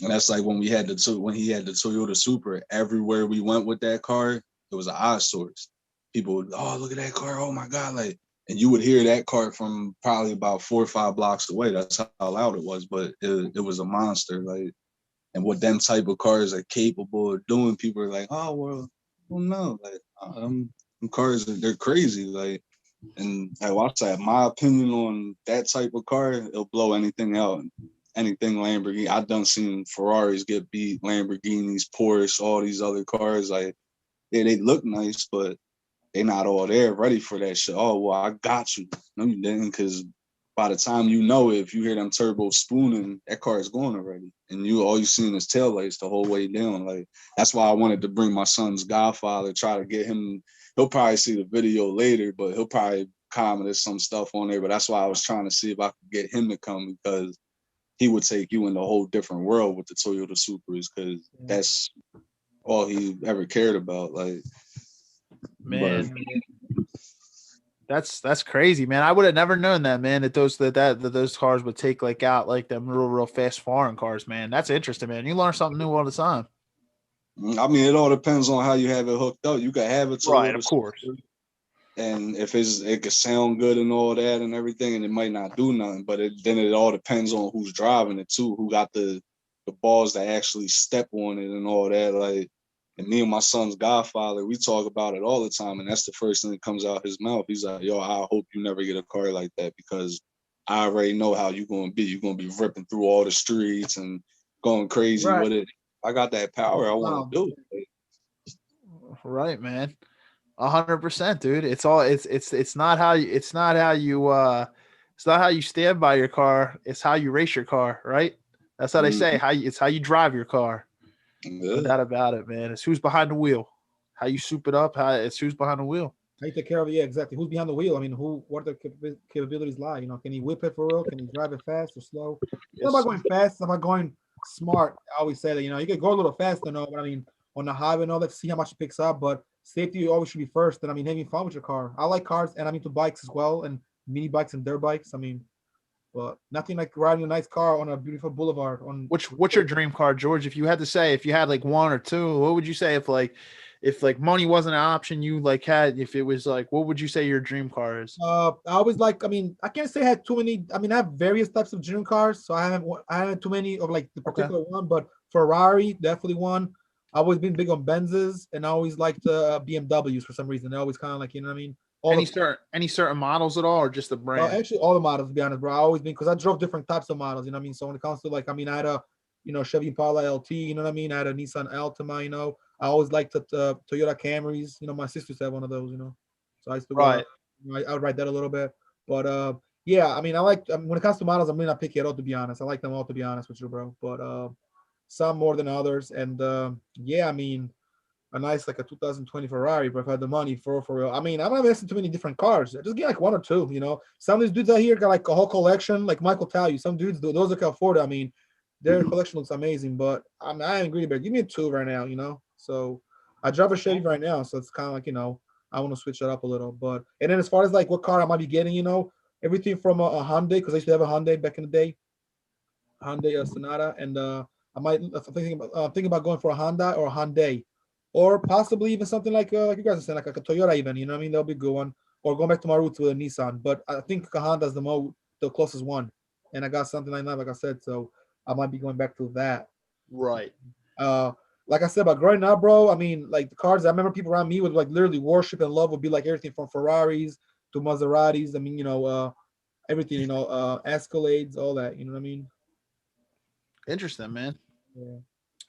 and that's like when he had the Toyota Supra. Everywhere we went with that car, it was an eye source. People would, "Oh, look at that car! Oh my God!" Like, and you would hear that car from probably about 4 or 5 blocks away. That's how loud it was, but it was a monster. Like, and what them type of cars are capable of doing, people are like, "Oh well no, like them cars they're crazy." Like, and like I said, my opinion on that type of car, it'll blow anything out. Anything Lamborghini. I've done seen Ferraris get beat, Lamborghinis, Porsche, all these other cars. Like, yeah, they look nice, but they not all there ready for that shit. "Oh, well, I got you." No, you didn't, because by the time you know it, if you hear them turbo spooning, that car is going already. And all you seen is taillights the whole way down. Like, that's why I wanted to bring my son's godfather, try to get him. He'll probably see the video later, but he'll probably comment some stuff on there. But that's why I was trying to see if I could get him to come, because he would take you in a whole different world with the Toyota Supras, because that's all he ever cared about. Like, man, that's crazy, man. I would have never known that, man. That those cars would take like out like them real fast foreign cars, man. That's interesting, man. You learn something new all the time. I mean, it all depends on how you have it hooked up. You can have a Toyota, right? Of course. Supra, and if it could sound good and all that and everything, and it might not do nothing, but then it all depends on who's driving it too, who got the balls to actually step on it and all that. Like, and me and my son's godfather, we talk about it all the time, and that's the first thing that comes out his mouth. He's like, "Yo, I hope you never get a car like that, because I already know how you're gonna be. You're gonna be ripping through all the streets and going crazy with it. I got that power. I want to do it." Right, man. 100%, dude. It's not how you it's not how you stand by your car. It's how you race your car, right? That's how they say. It's how you drive your car. No doubt about it, man. It's who's behind the wheel. How you soup it up. It's who's behind the wheel. How you take care of it? Yeah, exactly. Who's behind the wheel? I mean, what the capabilities lie? You know, can he whip it for real? Can he drive it fast or slow? It's not about going fast. It's about going smart. I always say that, you can go a little faster, but I mean, on the highway and all that, see how much it picks up. But safety always should be first. And I mean, having fun with your car. I like cars, and I'm into bikes as well, and mini bikes and dirt bikes. I mean, but nothing like riding a nice car on a beautiful boulevard. What's your dream car, George? If you had to say, if you had like one or two, what would you say? If money wasn't an option, you like had, if it was like, what would you say your dream car is? I always like. I mean, I can't say I had too many. I mean, I have various types of dream cars, so I haven't too many of like the particular one. But Ferrari definitely one. I've always been big on Benzes, and I always liked BMWs for some reason. They're always kind of like, you know what I mean. Any certain models at all, or just the brand? Actually, all the models, to be honest, bro. I always been, because I drove different types of models. You know what I mean. So when it comes to like, I mean, I had a Chevy Impala LT. You know what I mean. I had a Nissan Altima. I always liked the Toyota Camrys. My sisters had one of those. So I used to I would ride that a little bit. But yeah, I mean, I like, when it comes to models, I'm not picky at all, to be honest. I like them all, to be honest with you, bro. But some more than others. And yeah, I mean, a nice like a 2020 Ferrari, but if I had the money for real. I mean, I'm not investing too many different cars. Just get like one or two. Some of these dudes out here got like a whole collection. Like Michael tell you, some dudes, those that can afford it, I mean, their collection looks amazing. But I ain't greedy, but give me a 2 right now, So I drive a Chevy right now, so it's kind of like I want to switch it up a little. But and then as far as like what car I might be getting, everything from a Hyundai, because I used to have a Hyundai back in the day, Hyundai Sonata, and thinking about going for a Honda or a Hyundai, or possibly even something like you guys are saying, like a Toyota even. You know what I mean? That'll be a good one. Or going back to my roots with a Nissan, but I think a Honda is the closest one, and I got something like that, like I said, so I might be going back to that. Right. Uh, like I said, about growing up, bro. I mean, like the cars. I remember people around me would like literally worship and love would be like everything from Ferraris to Maseratis. I mean, everything. Escalades, all that. You know what I mean? Interesting, man. Yeah.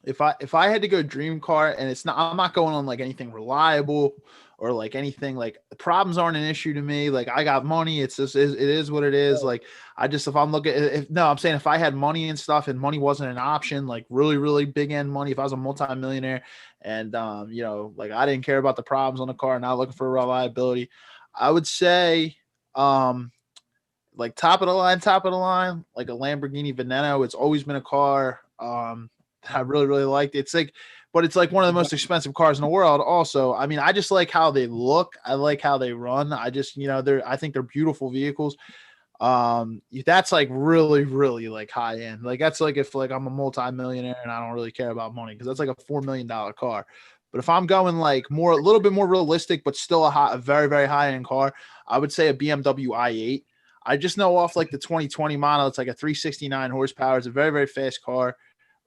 If I had to go dream car, and I'm not going on like anything reliable or like anything, like the problems aren't an issue to me. Like I got money, it is what it is. Like if I'm looking, I'm saying if I had money and stuff and money wasn't an option, like really, really big end money, if I was a multimillionaire and, like I didn't care about the problems on the car, not looking for reliability, I would say, like top of the line, like a Lamborghini Veneno. It's always been a car, I really, really liked. But it's like one of the most expensive cars in the world. Also, I mean, I just like how they look. I like how they run. I just, I think they're beautiful vehicles. That's like really, really like high end. Like that's like if like I'm a multi-millionaire and I don't really care about money, because that's like a $4 million car. But if I'm going like a little bit more realistic, but still a very, very high end car, I would say a BMW i8. I just know off like the 2020 model, it's like a 369 horsepower. It's a very, very fast car.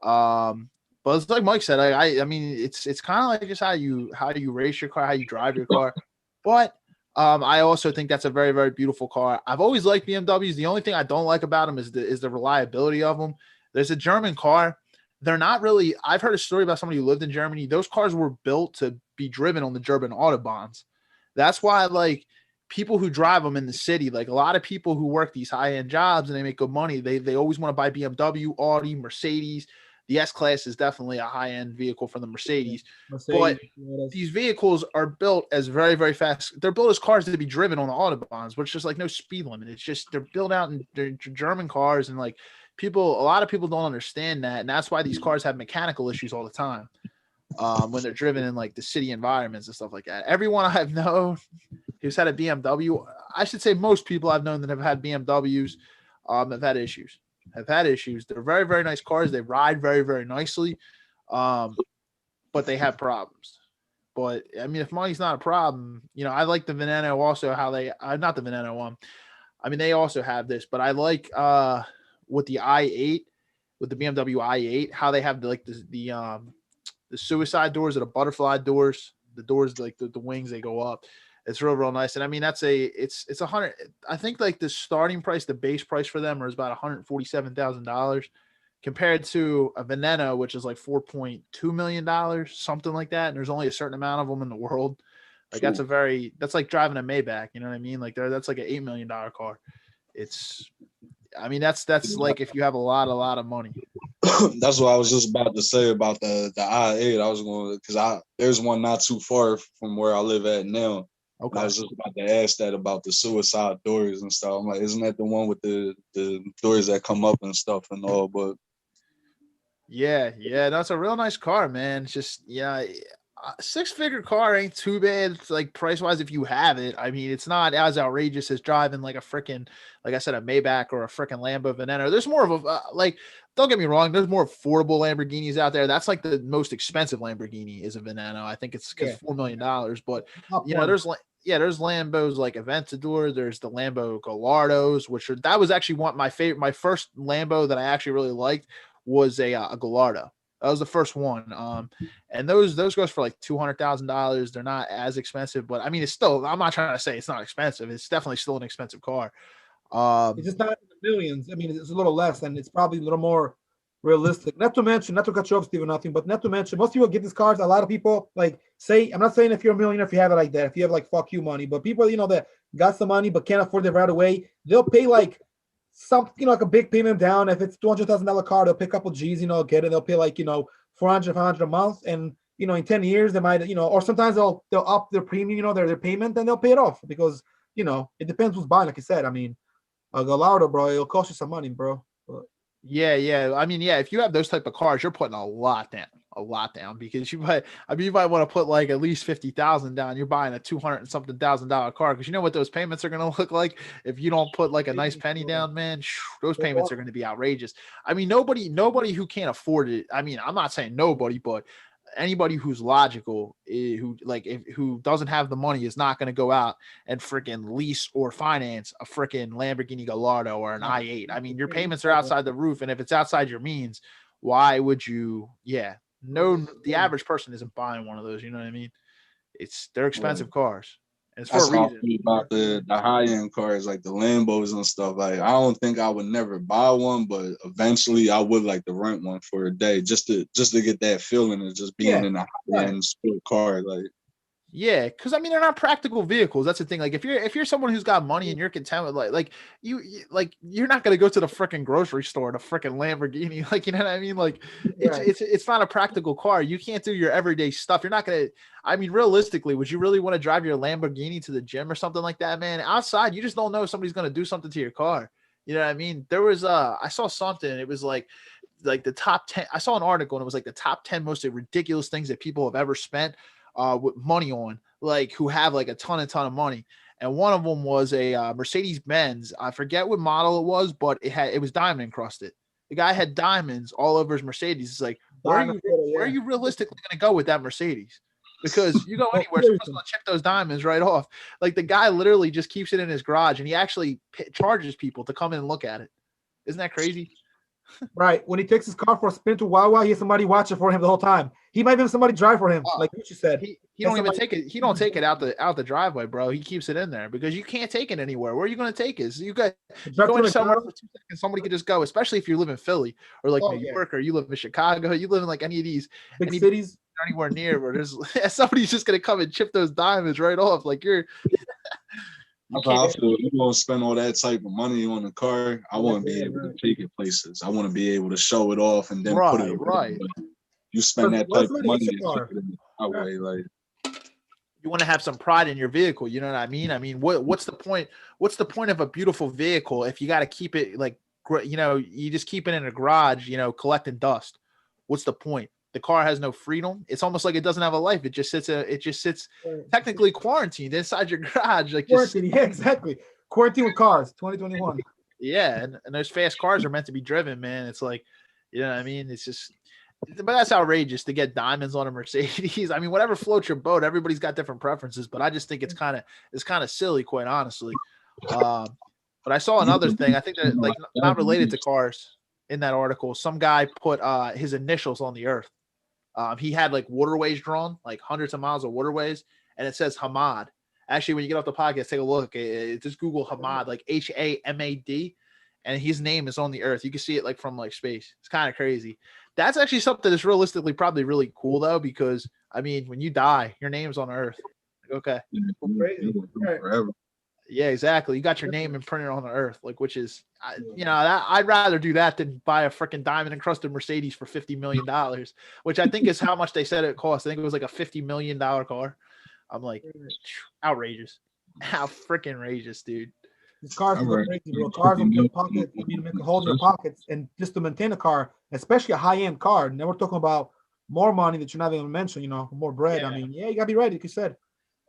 But it's like Mike said, I mean, it's kind of like just how you race your car, how you drive your car. But I also think that's a very, very beautiful car. I've always liked BMWs. The only thing I don't like about them is the reliability of them. There's a German car. They're not really. I've heard a story about somebody who lived in Germany. Those cars were built to be driven on the German autobahns. That's why, like, people who drive them in the city, like a lot of people who work these high-end jobs and they make good money, they always want to buy BMW, Audi, Mercedes. The S-Class is definitely a high-end vehicle for the Mercedes. But these vehicles are built as very, very fast. They're built as cars to be driven on the autobahns, which is just like no speed limit. It's just they're built out in they're German cars, and like a lot of people don't understand that, and that's why these cars have mechanical issues all the time when they're driven in like the city environments and stuff like that. Everyone I've known who's had a BMW, I should say most people I've known that have had BMWs have had issues. They're very, very nice cars. They ride very, very nicely, but they have problems. But I mean, if money's not a problem, I like the Veneno also, how they not the Veneno one. I mean, they also have this, but I like with the i8, with the BMW i8, how they have the suicide doors or the butterfly doors, the doors like the wings, they go up. It's real, real nice. And I mean, it's 100. I think like the starting price, the base price for them is about $147,000 compared to a Veneno, which is like $4.2 million, something like that. And there's only a certain amount of them in the world. Like that's like driving a Maybach. You know what I mean? Like that's like an $8 million car. That's like if you have a lot of money. That's what I was just about to say about the i8. I was going because there's one not too far from where I live at now. Okay. I was just about to ask that about the suicide doors and stuff. I'm like, isn't that the one with the doors that come up and stuff and all? But yeah, that's a real nice car, man. It's just a 6-figure car ain't too bad. It's like price wise, if you have it. I mean, it's not as outrageous as driving like a freaking, like I said, a Maybach or a freaking Lambo Veneno. There's more of a don't get me wrong, there's more affordable Lamborghinis out there. That's like the most expensive Lamborghini is a Veneno. I think it's because $4 million. But there's Lambos like Aventador. There's the Lambo Gallardos, that was actually my first Lambo that I actually really liked was a Gallardo. That was the first one. And those goes for like $200,000. They're not as expensive, but I mean, it's still, I'm not trying to say it's not expensive. It's definitely still an expensive car. It's just not in the millions. I mean, it's a little less, and it's probably a little more realistic. Not to cut you off, Steve, or nothing, but not to mention, most people get these cars. A lot of people I'm not saying if you're a millionaire, if you have it like that, if you have like fuck you money, but people, that got some money but can't afford it right away, they'll pay like something like a big payment down. If it's $200,000 car, they'll pay a couple G's, get it. They'll pay like, 400, 500 a month. And, in 10 years, they might, or sometimes they'll up their premium, their payment, and they'll pay it off because, it depends who's buying. Like I said, I mean, a Gallardo, bro, it'll cost you some money, bro. But, Yeah. I mean, yeah, if you have those type of cars, you're putting a lot down because you might want to put like at least 50,000 down. You're buying a 200 and something $1,000 car because you know what those payments are going to look like if you don't put like a nice penny down, man. Those payments are going to be outrageous. I mean, nobody who can't afford it. I mean, I'm not saying nobody, but anybody who's logical, who doesn't have the money is not going to go out and freaking lease or finance a freaking Lamborghini Gallardo or an i8. I mean, your payments are outside the roof, and if it's outside your means, why would you? Yeah, no, the average person isn't buying one of those. You know what I mean? They're expensive cars. And it's That's for a how reason. I feel about the high end cars, like the Lambos and stuff. Like, I don't think I would never buy one, but eventually I would like to rent one for a day just to get that feeling of just being in a high end sport car. Like, yeah, because I mean they're not practical vehicles. That's the thing. Like if you're someone who's got money and you're content with you're not gonna go to the freaking grocery store in a freaking Lamborghini. Like, you know what I mean? Like it's not a practical car. You can't do your everyday stuff. You're not gonna. I mean, realistically, would you really want to drive your Lamborghini to the gym or something like that, man? Outside, you just don't know if somebody's gonna do something to your car. You know what I mean? There was I saw something. It was like the top 10. I saw an article and it was like the top 10 most ridiculous things that people have ever spent with money on, like who have like a ton of money. And one of them was a Mercedes Benz. I forget what model it was, but it was diamond encrusted. The guy had diamonds all over his Mercedes. It's like, where are you realistically going to go with that Mercedes? Because you go anywhere, someone's going to check those diamonds right off. Like the guy literally just keeps it in his garage, and he actually charges people to come in and look at it. Isn't that crazy? Right. When he takes his car for a spin to Wawa, he has somebody watching for him the whole time. He might have somebody drive for him, like what you said. He don't even take it. He don't take it out the driveway, bro. He keeps it in there because you can't take it anywhere. Where are you going to take it? So you go into somewhere for 2 seconds. Somebody could just go, especially if you live in Philly or like New York, or you live in Chicago. You live in like any of these big cities, anywhere near where there's somebody's just going to come and chip those diamonds right off. Like you're. I feel you gonna spend all that type of money on a car. I want to be able to take it places. I want to be able to show it off and then put it away. Right. You spend that type of money way, like you want to have some pride in your vehicle. You know what I mean? I mean, what's the point? What's the point of a beautiful vehicle if you got to keep it like, you know, you just keep it in a garage, you know, collecting dust? What's the point? The car has no freedom. It's almost like it doesn't have a life. It just sits technically quarantined inside your garage. Like quarantine, yeah, exactly. Quarantine with cars, 2021. Yeah, and those fast cars are meant to be driven, man. It's like, you know what I mean? It's just, but that's outrageous to get diamonds on a Mercedes. I mean, whatever floats your boat. Everybody's got different preferences, but I just think it's kind of silly, quite honestly. But I saw another thing. I think that like not related to cars in that article. Some guy put his initials on the earth. He had like waterways drawn, like hundreds of miles of waterways, and it says Hamad. Actually, when you get off the podcast, take a look. Just Google Hamad, like Hamad, and his name is on the earth. You can see it like from like space. It's kind of crazy. That's actually something that's realistically probably really cool though, because I mean, when you die, your name's on earth. Like, okay, crazy. Forever. Yeah, exactly. You got your name imprinted on the earth, like, which is, you know, I'd rather do that than buy a freaking diamond encrusted Mercedes for $50 million, which I think is how much they said it cost. I think it was like a $50 million car. I'm like, outrageous. How freaking outrageous, dude. These cars are crazy, bro. Cars in your pocket, you need to make a hole in your pockets, and just to maintain a car, especially a high-end car. Now we're talking about more money that you're not even mentioning, you know, more bread. Yeah. I mean, yeah, you gotta be ready, like you said.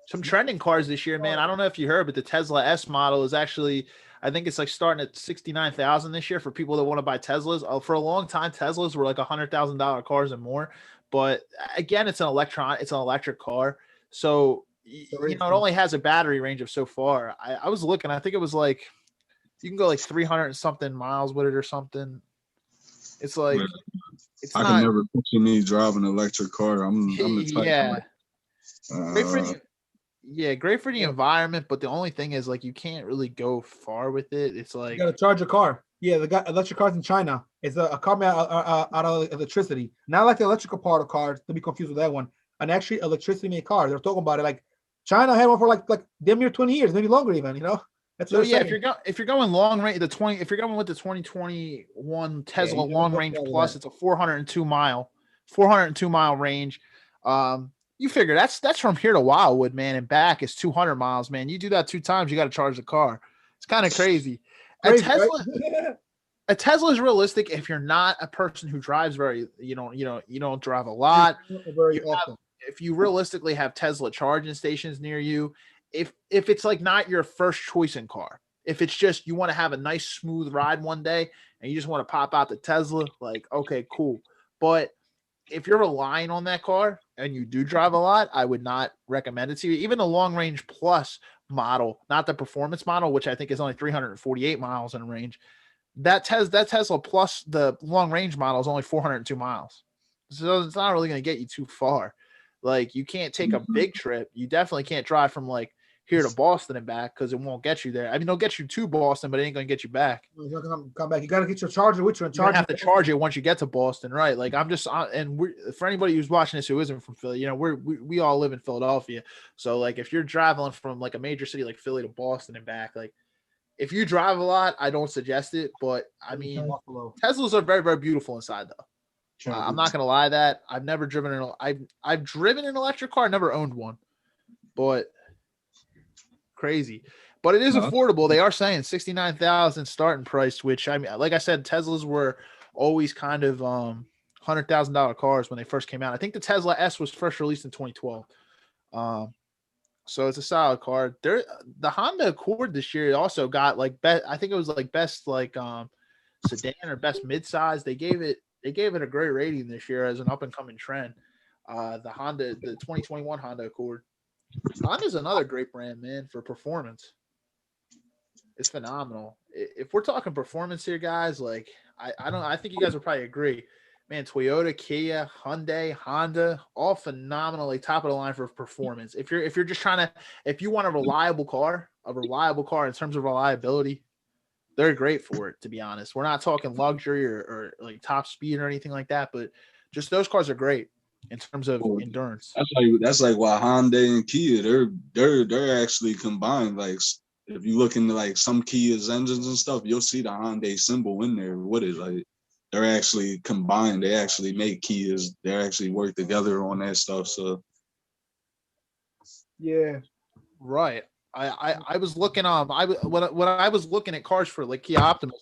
Some trending cars this year, man. I don't know if you heard, but the Tesla S model is actually, I think it's like starting at 69,000 this year for people that want to buy Teslas. For a long time, Teslas were like $100,000 cars and more. But again, it's an electric car. So, you know, it only has a battery range of so far. I was looking, I think it was like, you can go like 300 and something miles with it or something. It's like, it's I can never picture me driving an electric car. I'm the type. Great for the environment, but the only thing is like you can't really go far with it. It's like you gotta charge your car. Yeah, they got electric cars in China. It's a car made out of electricity. Not like the electrical part of cars. Don't be confused with that one. An actually electricity made car. They're talking about it. Like China had one for like damn near 20 years, maybe longer even. You know. That's so yeah. If you're going long range, if you're going with the 2021 Tesla long range plus, it's a 402 mile range. You figure that's from here to Wildwood, man, and back is 200 miles, man. You do that 2 times, you got to charge the car. It's kind of crazy. Crazy, Tesla, right? a Tesla is realistic if you're not a person who drives you don't drive a lot. Very often. If you realistically have Tesla charging stations near you, if it's like not your first choice in car, if it's just you want to have a nice smooth ride one day and you just want to pop out the Tesla, like, okay, cool. But if you're relying on that car and you do drive a lot, I would not recommend it to you. Even the long range plus model, not the performance model, which I think is only 348 miles in range. That Tesla plus the long range model is only 402 miles. So it's not really going to get you too far. Like, you can't take a big trip. You definitely can't drive from like here to Boston and back because it won't get you there. I mean, it'll get you to Boston, but it ain't going to get you back. You're not gonna come back. You got to get your charger with you. And you have to charge it once you get to Boston, right? Like, I'm just and for anybody who's watching this who isn't from Philly, we all live in Philadelphia. So like, if you're traveling from like a major city like Philly to Boston and back, like, if you drive a lot, I don't suggest it. But I mean, Teslas are very, very beautiful inside, though. I'm not gonna lie that I've never driven I've driven an electric car, never owned one, but crazy. But it is affordable. They are saying 69,000 starting price, which, I mean, like I said, Teslas were always kind of $100,000 cars when they first came out. I think the Tesla S was first released in 2012. So it's a solid car. The Honda Accord this year also got like I think it was like best like sedan or best midsize. They gave it a great rating this year as an up and coming trend. The 2021 Honda Accord. Honda's another great brand, man, for performance. It's phenomenal. If we're talking performance here, guys, like I think you guys will probably agree. Man, Toyota, Kia, Hyundai, Honda, all phenomenally top of the line for performance. If you're just if you want a reliable car in terms of reliability, they're great for it, to be honest. We're not talking luxury or like top speed or anything like that, but just those cars are great in terms of endurance. That's like why Hyundai and Kia, they're actually combined. Like, if you look into like some Kia's engines and stuff, you'll see the Hyundai symbol in there with it. Like, they're actually combined. They actually make Kias. They actually work together on that stuff. So, yeah, right. I was looking when I was looking at cars for like Kia Optimus,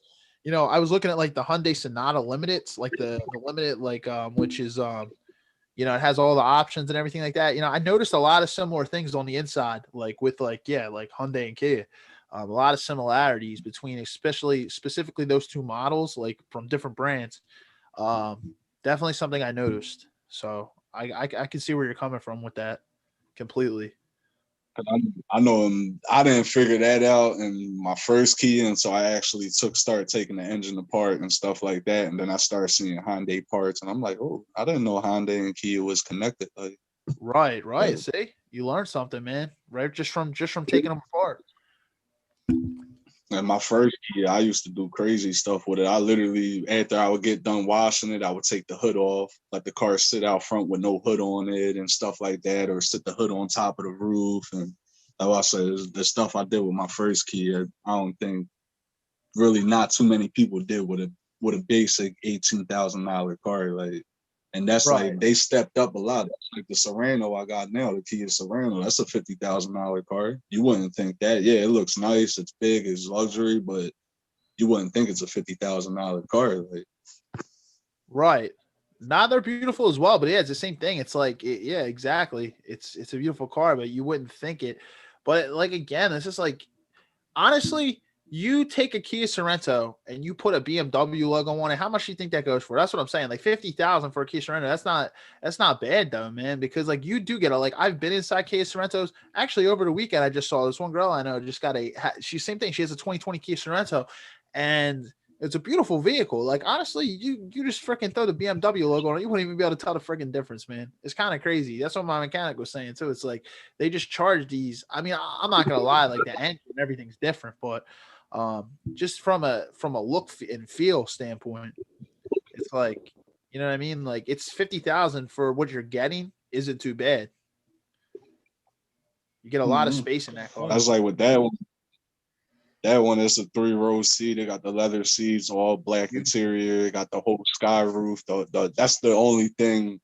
I was looking at like the Hyundai Sonata Limiteds, like the limited, like which is it has all the options and everything like that. I noticed a lot of similar things on the inside, like with like Hyundai and Kia. A lot of similarities between specifically those two models, like from different brands. Definitely something I noticed. So I can see where you're coming from with that completely. I know I didn't figure that out in my first Kia, and so I actually started taking the engine apart and stuff like that, and then I started seeing Hyundai parts, and I'm like, oh, I didn't know Hyundai and Kia was connected. Like, right. Yeah. See, you learned something, man. Right, just from taking them apart. And my first Kia, I used to do crazy stuff with it. I literally, after I would get done washing it, I would take the hood off, let the car sit out front with no hood on it and stuff like that, or sit the hood on top of the roof. And like I said, the stuff I did with my first Kia, I don't think really not too many people did with a basic $18,000 car. Like, and that's right. Like, they stepped up a lot. That's like the Serrano I got now, the Kia Serrano. That's a $50,000 car. You wouldn't think that. Yeah, it looks nice. It's big. It's luxury, but you wouldn't think it's a $50,000 car. Like, right. Now they're beautiful as well, but yeah, it's the same thing. It's like, yeah, exactly. It's a beautiful car, but you wouldn't think it. But like, again, it's just like, honestly, you take a Kia Sorento and you put a BMW logo on it. How much do you think that goes for? That's what I'm saying. Like 50,000 for a Kia Sorento. That's not bad though, man. Because like, you do get I've been inside Kia Sorentos. Actually, over the weekend, I just saw this one girl I know just got same thing. She has a 2020 Kia Sorento, and it's a beautiful vehicle. Like, honestly, you just freaking throw the BMW logo on it. You wouldn't even be able to tell the freaking difference, man. It's kind of crazy. That's what my mechanic was saying too. It's like they just charge these. I mean, I'm not gonna lie, like the engine and everything's different, but just from a look and feel standpoint, it's like, you know what I mean? Like, it's 50,000 for what you're getting isn't too bad. You get a lot of space in that car. That's like with that one. That one is a 3-row seat. They got the leather seats, all black interior. They got the whole sky roof. That's the only thing.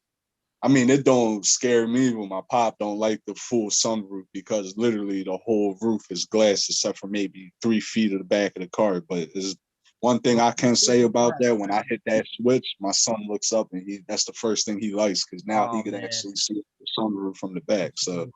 I mean, it don't scare me when my pop don't like the full sunroof, because literally the whole roof is glass except for maybe 3 feet of the back of the car. But One thing I can say about that, when I hit that switch, my son looks up and that's the first thing he likes, because now he can actually see the sunroof from the back. So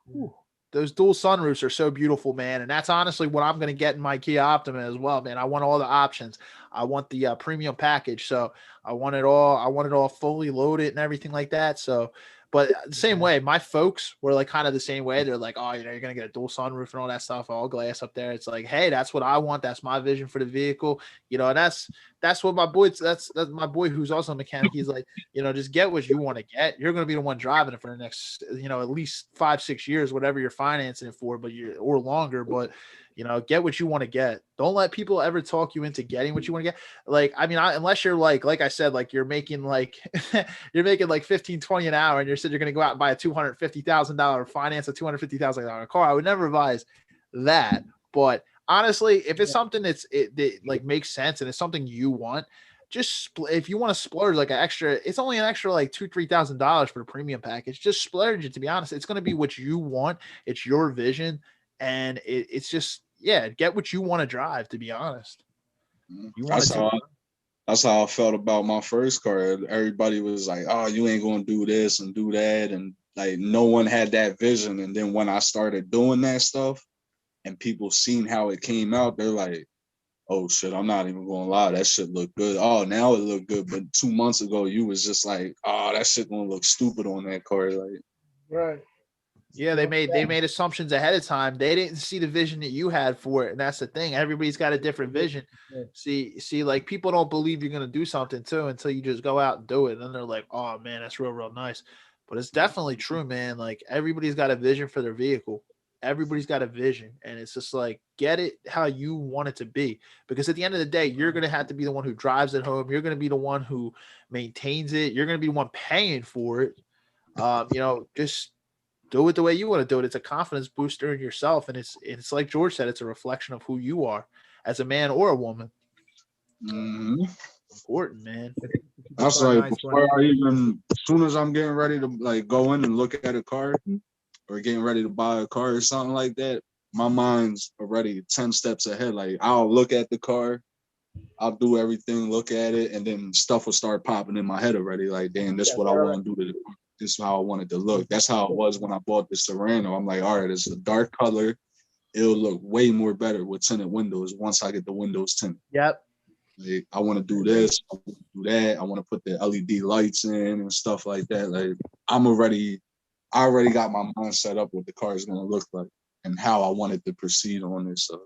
those dual sunroofs are so beautiful, man. And that's honestly what I'm going to get in my Kia Optima as well, man. I want all the options. I want the premium package. So I want it all fully loaded and everything like that. So, but the same way, my folks were like kind of the same way. They're like, oh, you're going to get a dual sunroof and all that stuff, all glass up there. It's like, hey, that's what I want. That's my vision for the vehicle. And that's what my boy, that's my boy who's also a mechanic. He's like, just get what you want to get. You're going to be the one driving it for the next, at least 5-6 years, whatever you're financing it for, or longer. But, get what you want to get. Don't let people ever talk you into getting what you want to get. Like, I mean, unless you're like I said, like you're making like, you're making like 15, 20 an hour and you said you're going to go out and buy a $250,000 finance, a $250,000 car. I would never advise that. But honestly, if it's something that like makes sense and it's something you want, just if you want to splurge like it's only an extra like $2,000-$3,000 for the premium package. Just splurge it. To be honest, it's going to be what you want. It's your vision, and it's just get what you want to drive. To be honest, that's how I felt about my first car. Everybody was like, "Oh, you ain't gonna do this and do that," and like no one had that vision. And then when I started doing that stuff, and people seen how it came out, they're like, oh shit, I'm not even gonna lie, that shit look good. Oh, now it look good, but 2 months ago you was just like, oh, that shit gonna look stupid on that car. Like, right. Yeah, they made assumptions ahead of time. They didn't see the vision that you had for it, and that's the thing. Everybody's got a different vision. See, like people don't believe you're gonna do something too until you just go out and do it, and then they're like, "Oh man, that's real nice." But it's definitely true, man. Like everybody's got a vision for their vehicle. Everybody's got a vision, and it's just like get it how you want it to be. Because at the end of the day, you're gonna have to be the one who drives it home. You're gonna be the one who maintains it. You're gonna be the one paying for it. Just do it the way you want to do it. It's a confidence booster in yourself. And it's like George said, it's a reflection of who you are as a man or a woman. Mm-hmm. Important, man. That's right. As soon as I'm getting ready to like go in and look at a car or getting ready to buy a car or something like that, my mind's already 10 steps ahead. Like I'll look at the car, I'll do everything, look at it, and then stuff will start popping in my head already. Like, damn, this is what I want to do to the car. This is how I want it to look. That's how it was when I bought the Serrano. I'm like, all right, it's a dark color. It'll look way more better with tinted windows once I get the windows tinted. Yep. Like, I want to do this, I want to do that. I want to put the LED lights in and stuff like that. Like, I already got my mind set up what the car is going to look like and how I want it to proceed on this. So.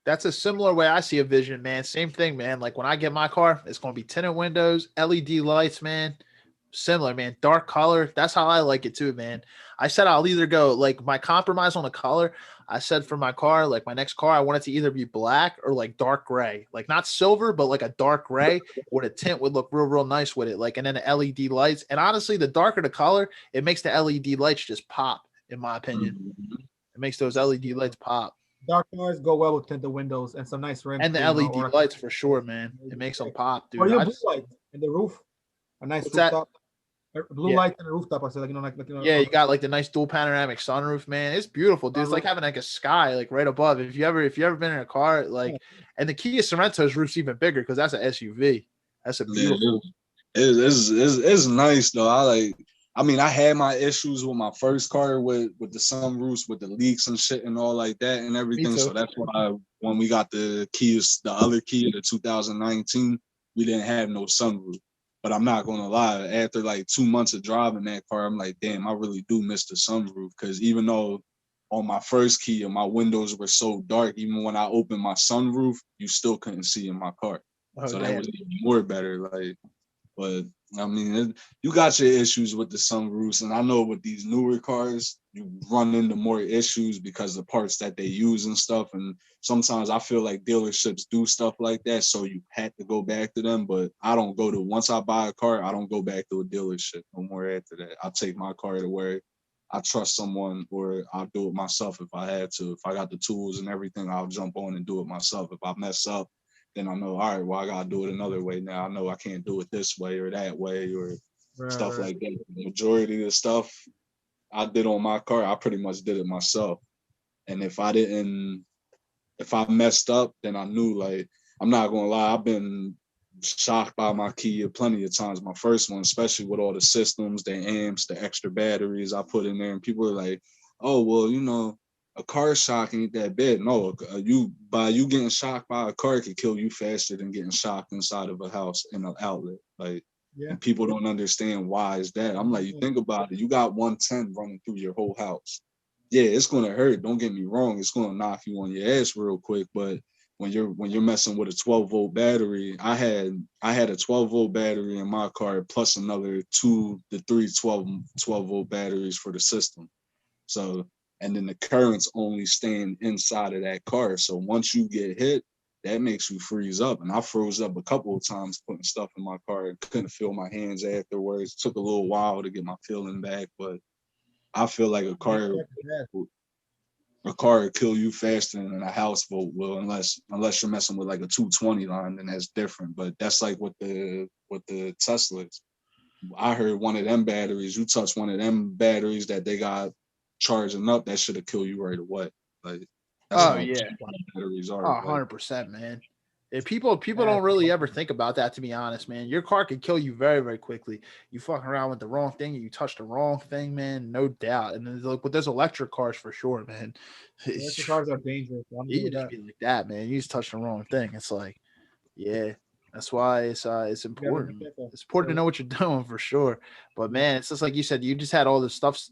That's a similar way I see a vision, man. Same thing, man. Like when I get my car, it's going to be tinted windows, LED lights, man. Similar, man. Dark color. That's how I like it too, man. I said I'll either go like my compromise on the color. I said for my car, like my next car, I want it to either be black or like dark gray, like not silver, but like a dark gray where the tint would look real nice with it. Like, and then the LED lights. And honestly, the darker the color, it makes the LED lights just pop, in my opinion. It makes those LED lights pop. Dark cars go well with tinted windows and some nice rims. And the LED lights for sure, man. It makes them pop, dude. Or your blue light in the roof. A nice rooftop. Blue light in the rooftop. I said, yeah, you got like the nice dual panoramic sunroof, man. It's beautiful, dude. It's like having like a sky like right above. If you ever been in a car, like, and the Kia Sorrento's roof's even bigger because that's an SUV. That's a beautiful. It's nice though. I had my issues with my first car with the sunroofs, with the leaks and shit and all like that and everything. So that's why when we got the other Kia, the 2019, we didn't have no sunroof. But I'm not gonna lie, after like 2 months of driving that car, I'm like, damn, I really do miss the sunroof. Because even though on my first Kia, my windows were so dark, even when I opened my sunroof, you still couldn't see in my car. So that was even more better. Like, but I mean, you got your issues with the sunroofs, and I know with these newer cars, you run into more issues because of the parts that they use and stuff. And sometimes I feel like dealerships do stuff like that, so you had to go back to them. But I don't once I buy a car, I don't go back to a dealership no more after that. I'll take my car to where I trust someone, or I'll do it myself if I had to. If I got the tools and everything, I'll jump on and do it myself. If I mess up, then I know, all right, well, I got to do it another way now. I know I can't do it this way or that way or stuff like that. The majority of the stuff I did on my car, I pretty much did it myself. And if I messed up, then I knew, like, I'm not gonna lie, I've been shocked by my Kia plenty of times. My first one, especially with all the systems, the amps, the extra batteries I put in there, and people are like, "Oh, well, you know, a car shock ain't that bad." No, you getting shocked by a car could kill you faster than getting shocked inside of a house in an outlet. Like, and people don't understand why is that. I'm like, you think about it, you got 110 running through your whole house. Yeah, it's gonna hurt. Don't get me wrong, it's gonna knock you on your ass real quick, but when you're messing with a 12-volt battery, I had a 12-volt battery in my car plus another 2 to 3 12-volt batteries for the system. So, and then the current's only staying inside of that car. So once you get hit, that makes you freeze up. And I froze up a couple of times putting stuff in my car and couldn't feel my hands afterwards. It took a little while to get my feeling back, but I feel like a car would kill you faster than a house boat will, unless you're messing with like a 220 line, then that's different. But that's like with the Teslas. I heard one of them batteries, you touch one of them batteries that they got charging up, that should have killed you right away. Like, that's how batteries are. 100%, man. People don't really ever think about that, to be honest, man. Your car could kill you very, very quickly. You fucking around with the wrong thing, you touch the wrong thing, man, no doubt. And then, with those electric cars, for sure, man. Electric cars are dangerous. You just be like that, man. You just touch the wrong thing. It's like, yeah, that's why it's important. It's important to know what you're doing, for sure. But man, it's just like you said, you just had all the stuff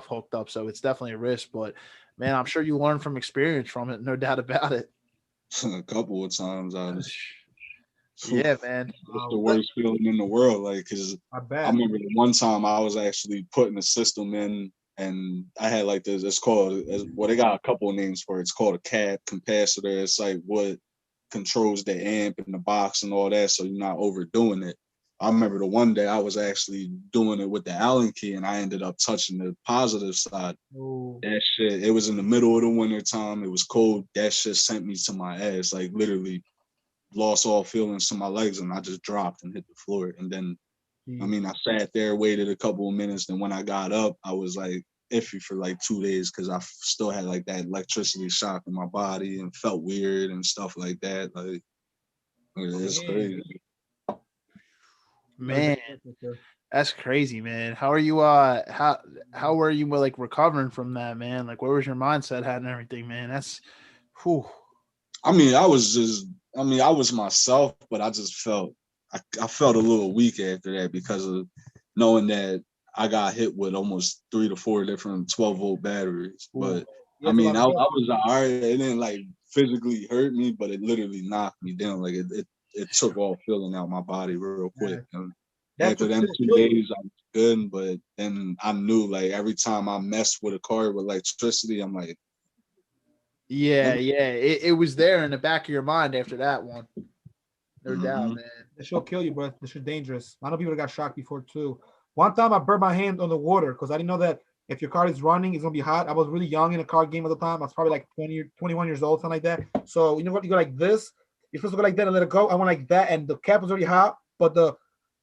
hooked up, so it's definitely a risk. But man, I'm sure you learned from experience from it, no doubt about it. A couple of times, yeah, man. It's the worst feeling in the world. Like, cause I remember the one time I was actually putting a system in, and I had like this. It's called, well, they got a couple of names for it. It's called a capacitor. It's like what controls the amp and the box and all that, so you're not overdoing it. I remember the one day I was actually doing it with the Allen key, and I ended up touching the positive side. Ooh. That shit, it was in the middle of the winter time. It was cold. That shit sent me to my ass. Like, literally lost all feelings to my legs, and I just dropped and hit the floor. And then, I mean, I sat there, waited a couple of minutes. Then when I got up, I was like iffy for like 2 days because I still had like that electricity shock in my body and felt weird and stuff like that. Like, it's crazy. Man, that's crazy, man. How are you how were you like recovering from that, man? Like, where was your mindset at and everything, man? That's whew. I mean, I was myself, but I just felt I felt a little weak after that because of knowing that I got hit with almost 3 to 4 different 12-volt batteries. But I mean, I was all right. It didn't like physically hurt me, but it literally knocked me down. Like, it took all feeling out my body real quick. And after them 2 days, I was good, but then I knew, like, every time I messed with a car with electricity, I'm like, yeah, it was there in the back of your mind after that one. No doubt, man. This shit'll kill you, bro. This shit's dangerous. A lot of people got shocked before too. One time I burned my hand on the water because I didn't know that if your car is running, it's gonna be hot. I was really young in a car game at the time. I was probably like 21 years old, something like that. So you know what? You go like this. You're supposed to go like that and let it go. I went like that, and the cap was already hot, but the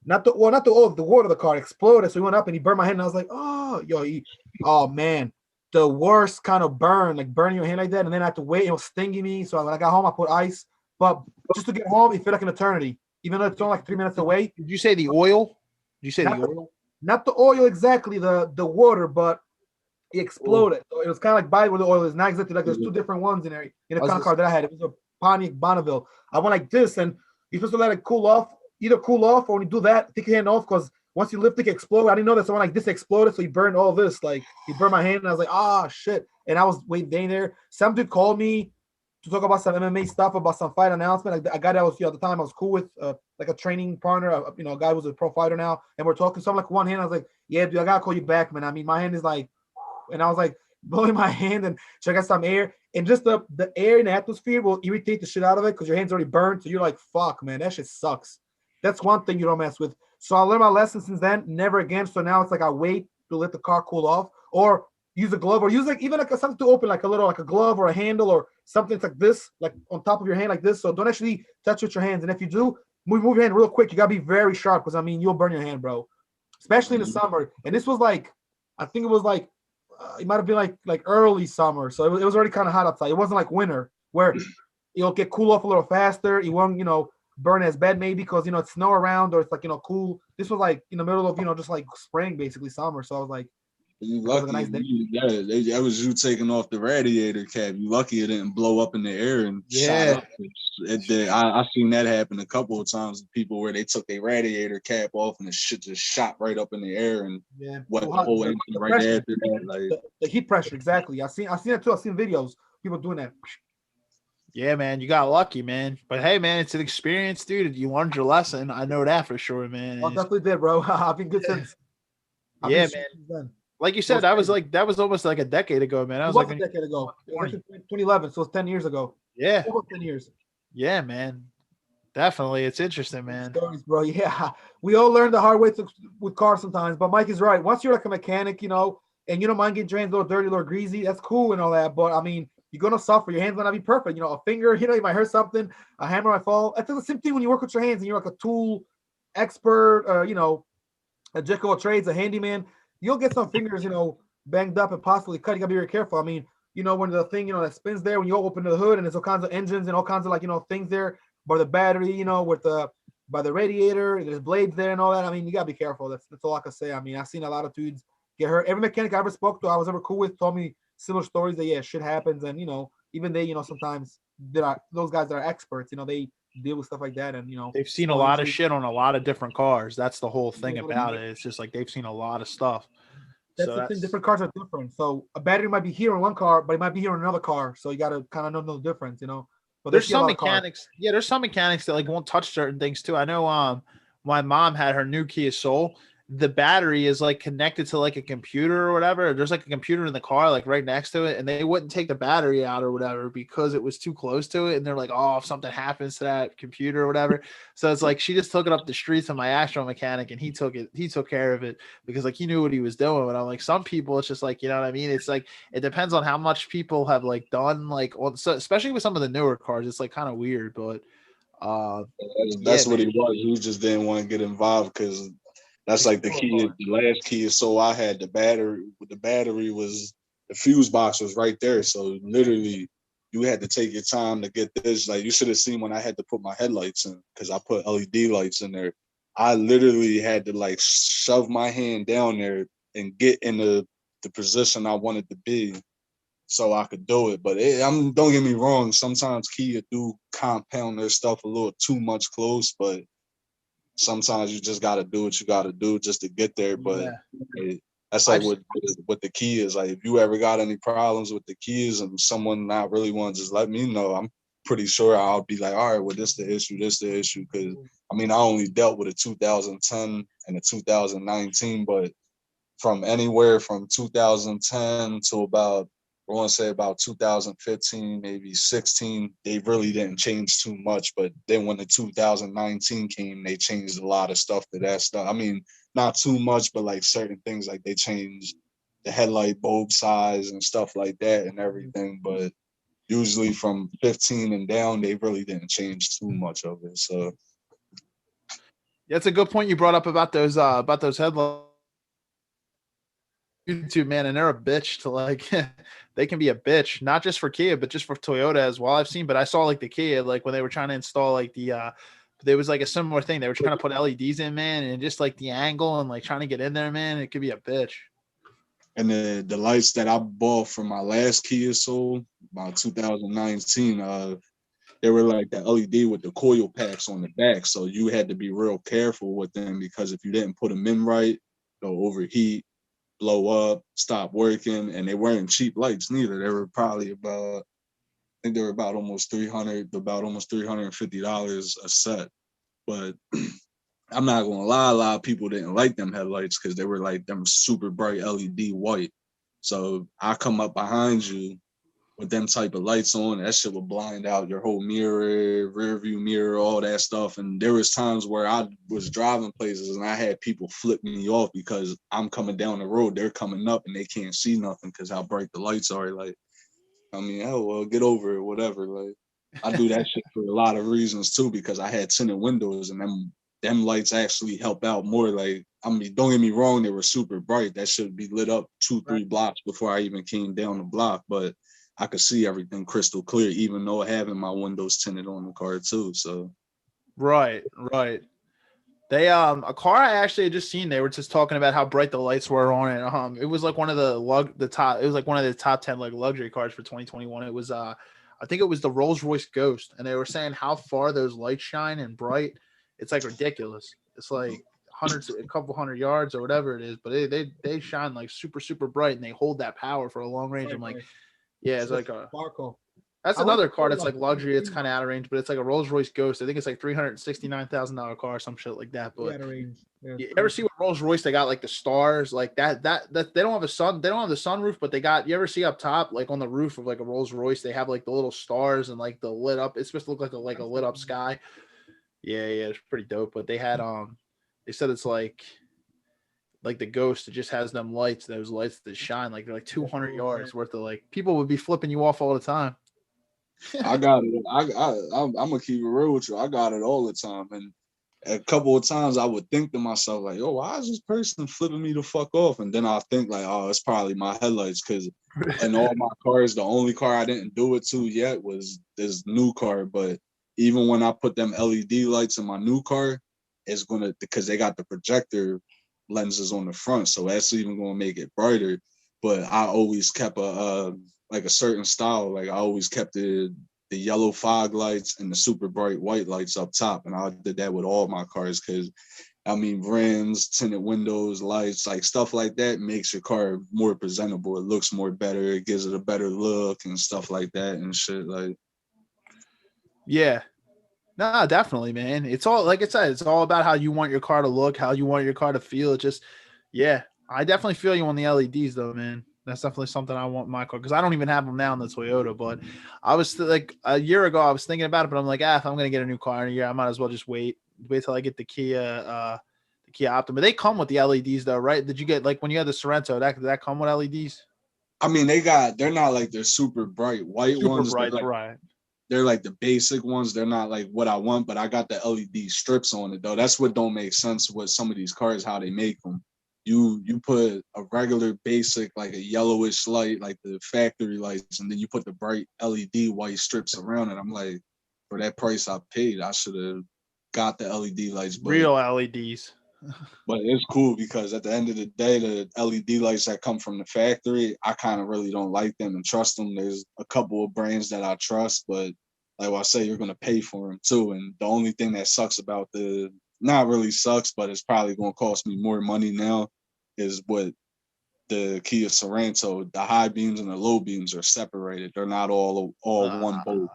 water of the car exploded. So he went up and he burned my hand, and I was like, oh man, the worst kind of burn, like burning your hand like that, and then I had to wait. It was stinging me. So when I got home, I put ice. But just to get home, it felt like an eternity, even though it's only like 3 minutes away. Did you say the oil? Did you say the oil? Not the oil exactly, the water, but it exploded. So it was kind of like body where the oil is. Not exactly like there's 2 different ones in there in the kind of car that I had. It was a Pontiac Bonneville. I went like this, and you're supposed to let it cool off. Either cool off, or when you do that, take your hand off, because once you lift it, explode. I didn't know that someone like this exploded, so he burned all this. Like, he burned my hand, and I was like, ah, shit. And I was waiting there. Some dude called me to talk about some MMA stuff, about some fight announcement. A guy that was at the time I was cool with, like a training partner, a guy who was a pro fighter now, and we're talking. So I'm like, one hand, I was like, yeah, dude, I gotta call you back, man. I mean, my hand is like, and I was like blowing my hand and so I got some air, and just the air in the atmosphere will irritate the shit out of it because your hand's already burned. So you're like, fuck, man, that shit sucks. That's one thing you don't mess with. So I learned my lesson since then, never again. So now it's like I wait to let the car cool off, or use a glove, or use like even like something to open, like a glove or a handle or something like this, like on top of your hand like this. So don't actually touch with your hands. And if you do, move your hand real quick. You gotta be very sharp, because I mean, you'll burn your hand, bro. Especially in the summer. And this was like, I think it was like, it might have been like early summer. So it was already kind of hot outside. It wasn't like winter where it'll get cool off a little faster. It won't, burn as bad maybe because it's snow around or it's like cool. This was like in the middle of just like spring, basically summer. So I was like, You it was a lucky, nice day. that was you taking off the radiator cap. You lucky it didn't blow up in the air and shot up. It did. I seen that happen a couple of times with people where they took their radiator cap off and the shit just shot right up in the air and wet the whole engine right pressure, after that. Like the heat pressure, exactly. I seen that too. I've seen videos, people doing that. Yeah, man, you got lucky, man. But hey, man, it's an experience, dude. You learned your lesson. I know that for sure, man. I definitely did, bro. I've been good since. Yeah, man. Like you said, that was almost like a decade ago, man. It was a decade ago. It was actually 2011, so it's 10 years ago. Yeah. Over 10 years. Yeah, man. Definitely. It's interesting, man. Stories, bro. Yeah. We all learn the hard way with cars sometimes, but Mike is right. Once you're like a mechanic, and you don't mind getting your hands a little dirty, a little greasy, that's cool and all that. But I mean, you're gonna suffer. Your hand's gonna be perfect. A finger, you might hurt something, a hammer might fall. It's the same thing when you work with your hands and you're like a tool expert, a jack of all trades, a handyman. You'll get some fingers, banged up and possibly cut. You gotta be very careful. I mean, when the thing, that spins there, when you open the hood and there's all kinds of engines and all kinds of things there, by the battery, by the radiator, there's blades there and all that. I mean, you gotta be careful. That's all I can say. I mean, I've seen a lot of dudes get hurt. Every mechanic I ever spoke to, I was ever cool with, told me similar stories that shit happens, and even they, sometimes those guys that are experts, they deal with stuff like that, and they've seen a lot of shit on a lot of different cars. That's the whole thing about it. It's just like they've seen a lot of stuff. That's the thing. Different cars are different. So a battery might be here in one car, but it might be here in another car. So you got to kind of know the difference, But there's some mechanics. Yeah, there's some mechanics that like won't touch certain things too. I know. My mom had her new Kia Soul. The battery is like connected to like a computer or whatever. There's like a computer in the car, like right next to it, and they wouldn't take the battery out or whatever because it was too close to it. And they're like, oh, if something happens to that computer or whatever. So it's like she just took it up the streets of my Astro mechanic, and he took care of it because like he knew what he was doing. But I'm like, some people, it's just like, you know what I mean? It's like it depends on how much people have like done like, so especially with some of the newer cars, it's like kind of weird, but that's what he was. He just didn't want to get involved because that's like the last Kia. So I had the battery was the fuse box was right there. So literally you had to take your time to get this. Like you should have seen when I had to put my headlights in because I put LED lights in there. I literally had to like shove my hand down there and get in the position I wanted to be so I could do it. But don't get me wrong. Sometimes Kia do compound their stuff a little too much close, but sometimes you just got to do what you got to do just to get there. But that's like with the keys. Like if you ever got any problems with the keys and someone not really want to just let me know, I'm pretty sure I'll be like, all right, well, this the issue. Because I mean, I only dealt with a 2010 and a 2019, but from anywhere from 2010 to about, I want to say about 2015, maybe 16, they really didn't change too much. But then when the 2019 came, they changed a lot of stuff to that stuff. I mean, not too much, but like certain things, like they changed the headlight bulb size and stuff like that and everything. But usually from 15 and down, they really didn't change too much of it. So that's a good point you brought up about those headlights. YouTube, man, and they're a bitch to like they can be a bitch, not just for Kia, but just for Toyota as well. I've seen, but I saw like the Kia, like when they were trying to install like there was like a similar thing. They were trying to put LEDs in, man, and just like the angle and like trying to get in there, man, it could be a bitch. And the lights that I bought from my last Kia Soul, about 2019, they were like the LED with the coil packs on the back. So you had to be real careful with them because if you didn't put them in right, they'll overheat, blow up, stop working, and they weren't cheap lights neither. They were probably about, I think they were about almost $350 a set. But I'm not gonna lie, a lot of people didn't like them headlights because they were like them super bright LED white. So I come up behind you with them type of lights on, that shit would blind out your whole mirror, rear view mirror, all that stuff. And there was times where I was driving places and I had people flip me off because I'm coming down the road, they're coming up and they can't see nothing because how bright the lights are. Like, I mean, hell, well, get over it, whatever. Like, I do that shit for a lot of reasons too, because I had tinted windows and them lights actually help out more. Like, I mean, don't get me wrong, they were super bright. That should be lit up 2-3 blocks before I even came down the block. But I could see everything crystal clear, even though having my windows tinted on the car too. So right. They a car I actually had just seen, they were just talking about how bright the lights were on it. It was like one of the top, it was like one of the top 10 like luxury cars for 2021. It was I think it was the Rolls-Royce Ghost, and they were saying how far those lights shine and bright. It's like ridiculous. It's like a couple hundred yards or whatever it is, but they shine like super super bright, and they hold that power for a long range. I'm like, yeah, it's like a sparkle. that's another car that's like luxury. It's kind of out of range, but it's like a Rolls-Royce Ghost. I think it's like $369,000 car, some shit like that. But out of range. Yeah, you ever see what Rolls-Royce, they got like the stars like that they don't have they don't have the sunroof, but they got, you ever see up top like on the roof of like a Rolls-Royce, they have like the little stars and like the lit up, it's supposed to look like a lit up sky. Yeah, it's pretty dope. But they had they said it's like the Ghost, it just has them lights, those lights that shine like they're like 200 yards worth of, like, people would be flipping you off all the time. I got it. I'm gonna keep it real with you. I got it all the time, and a couple of times I would think to myself like, "Yo, why is this person flipping me the fuck off?" And then I'll think like, "Oh, it's probably my headlights." Because in all my cars, the only car I didn't do it to yet was this new car. But even when I put them LED lights in my new car, it's gonna, because they got the projector lenses on the front, so that's even gonna make it brighter. But I always kept a like a certain style. Like I always kept the yellow fog lights and the super bright white lights up top. And I did that with all my cars because, I mean, rims, tinted windows, lights, like stuff like that makes your car more presentable. It looks more better. It gives it a better look and stuff like that and shit. Like, Yeah. No, definitely, man. It's all, like I said, it's all about how you want your car to look, how you want your car to feel. It just, yeah, I definitely feel you on the LEDs though, man. That's definitely something I want in my car, because I don't even have them now in the Toyota. But I was like a year ago, I was thinking about it, but I'm like, if I'm gonna get a new car in a year, I might as well just wait till I get the Kia Optima. They come with the LEDs though, right? Did you get, like, when you had the Sorento, did that come with LEDs? I mean, they're not like they're super bright white ones. Bright, right? They're like the basic ones. They're not like what I want, but I got the LED strips on it though. That's what don't make sense with some of these cars, how they make them. You put a regular basic, like a yellowish light, like the factory lights, and then you put the bright LED white strips around it. I'm like, for that price I paid, I should have got the LED lights. But, real LEDs. But it's cool because at the end of the day, the LED lights that come from the factory, I kind of really don't like them and trust them. There's a couple of brands that I trust, but like I say, you're going to pay for them too. And the only thing that sucks about not really sucks, but it's probably going to cost me more money now, is what the Kia Sorento, the high beams and the low beams are separated. They're not all one bolt.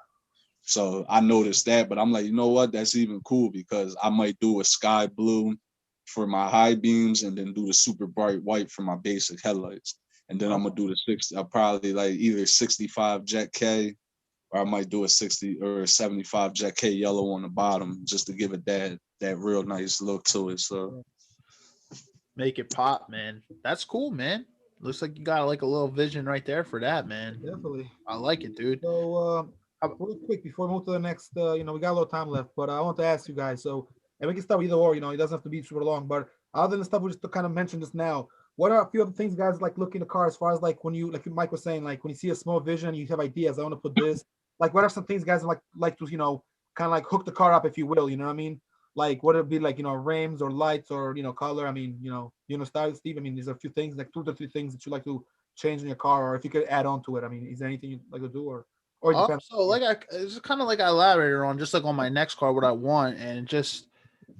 So I noticed that, but I'm like, you know what? That's even cool because I might do a sky blue for my high beams and then do the super bright white for my basic headlights. And then I'm gonna do I'll probably like either 65 Jet K, or I might do a 60 or 75 Jet K yellow on the bottom just to give it that real nice look to it. So make it pop, man. That's cool, man. Looks like you got like a little vision right there for that, man. Definitely. I like it, dude. So real quick before we move to the next, we got a little time left, but I want to ask you guys. So, and we can start with either or. It doesn't have to be super long. But other than the stuff we just kind of mentioned just now, what are a few other things guys like looking in the car as far as like when you, like Mike was saying, like when you see a small vision, you have ideas. I want to put this. Like, what are some things guys like to kind of like hook the car up, if you will? You know what I mean? Like, would it be like rims or lights or color? I mean, style, Steve. I mean, there's a few things, like 2 to 3 things that you like to change in your car, or if you could add on to it. I mean, is there anything you'd like to do, or it depends? So like it's kind of like I elaborated on, just like on my next car, what I want, and just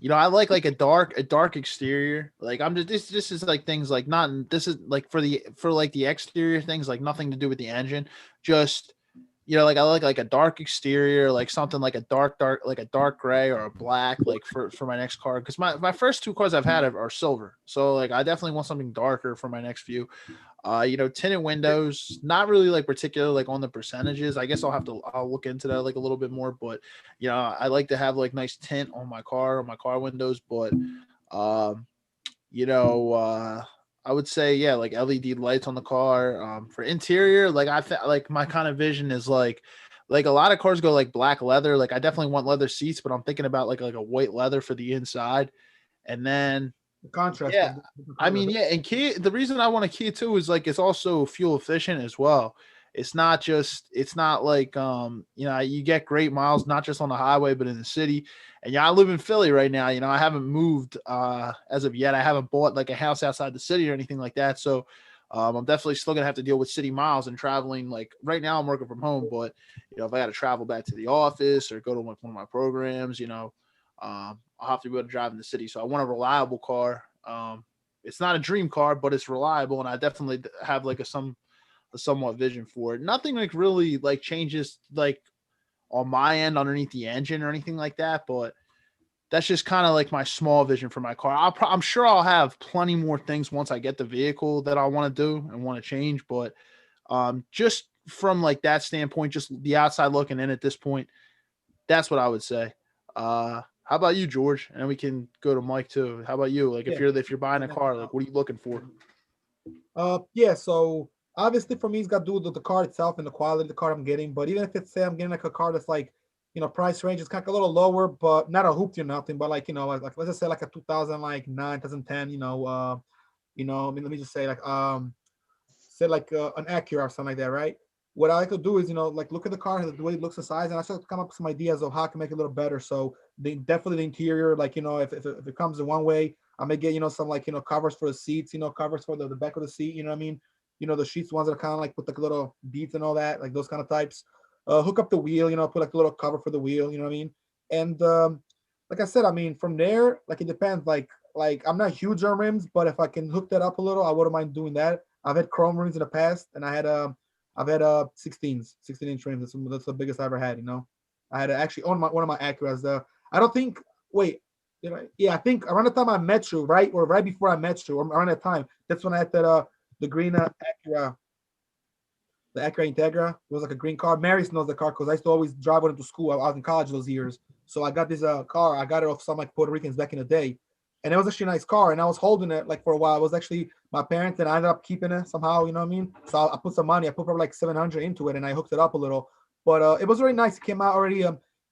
I like a dark exterior. Like I'm just this is like things like not this is like for the exterior things, like nothing to do with the engine, just like I like a dark exterior, like something like a dark like a dark gray or a black, like for my next car, because my first 2 cars I've had are silver, so like I definitely want something darker for my next few. Tinted windows, not really like particular like on the percentages. I guess I'll look into that like a little bit more, but I like to have like nice tint on my car windows, but I would say, yeah, like LED lights on the car. For interior, like like my kind of vision is like a lot of cars go like black leather. Like I definitely want leather seats, but I'm thinking about like a white leather for the inside. And then the contrast. Yeah, I mean, yeah, and Kia, the reason I want a Kia too is like it's also fuel efficient as well. it's not like, you get great miles, not just on the highway, but in the city. And I live in Philly right now. I haven't moved as of yet. I haven't bought like a house outside the city or anything like that. So I'm definitely still going to have to deal with city miles and traveling. Like right now I'm working from home, but if I got to travel back to the office or go to one of my programs, I'll have to be able to drive in the city. So I want a reliable car. It's not a dream car, but it's reliable. And I definitely have like a somewhat vision for it. Nothing like really like changes like on my end underneath the engine or anything like that, but that's just kind of like my small vision for my car. I'm sure I'll have plenty more things once I get the vehicle that I want to do and want to change, but just from like that standpoint, just the outside looking in at this point, that's what I would say. How about you, George? And we can go to Mike too. How about you? Like if you're buying a car, like what are you looking for? So obviously for me, it's got to do with the car itself and the quality of the car I'm getting. But even if it's say I'm getting like a car that's like, price range is kind of a little lower, but not a hoopty or nothing, but like, like let's just say like a 2009, 2010, let me just say like, say like an Acura or something like that, right? What I like to do is, like look at the car, the way it looks, the size, and I start to come up with some ideas of how I can make it a little better. So definitely the interior, like, if it comes in one way, I may get, some like, covers for the seats, covers for the back of the seat, you know what I mean? The sheets ones that are kind of like with like little beads and all that, like those kind of types. Hook up the wheel, put like a little cover for the wheel, you know what I mean? And like I said, I mean, from there, like it depends. Like I'm not huge on rims, but if I can hook that up a little, I wouldn't mind doing that. I've had chrome rims in the past, and I've had 16-inch rims. That's the biggest I ever had. I had actually on one of my Acuras. I don't think. Wait, I think around the time I met you, right, or right before I met you, or around that time, that's when I had that the green Acura. The Acura Integra. It was like a green car. Maris knows the car because I used to always drive with him to school. I was in college those years. So I got this car. I got it off some like Puerto Ricans back in the day. And it was actually a nice car. And I was holding it like for a while. It was actually my parents, and I ended up keeping it somehow, you know what I mean? So I put some money. I put probably like 700 into it, and I hooked it up a little. But it was really nice. It came out already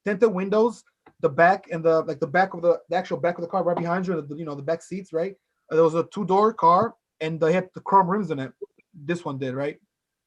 tinted windows, the back and the back of the actual back of the car right behind you, the back seats, right? There was a 2-door car, and they had the chrome rims in it. This one did, right?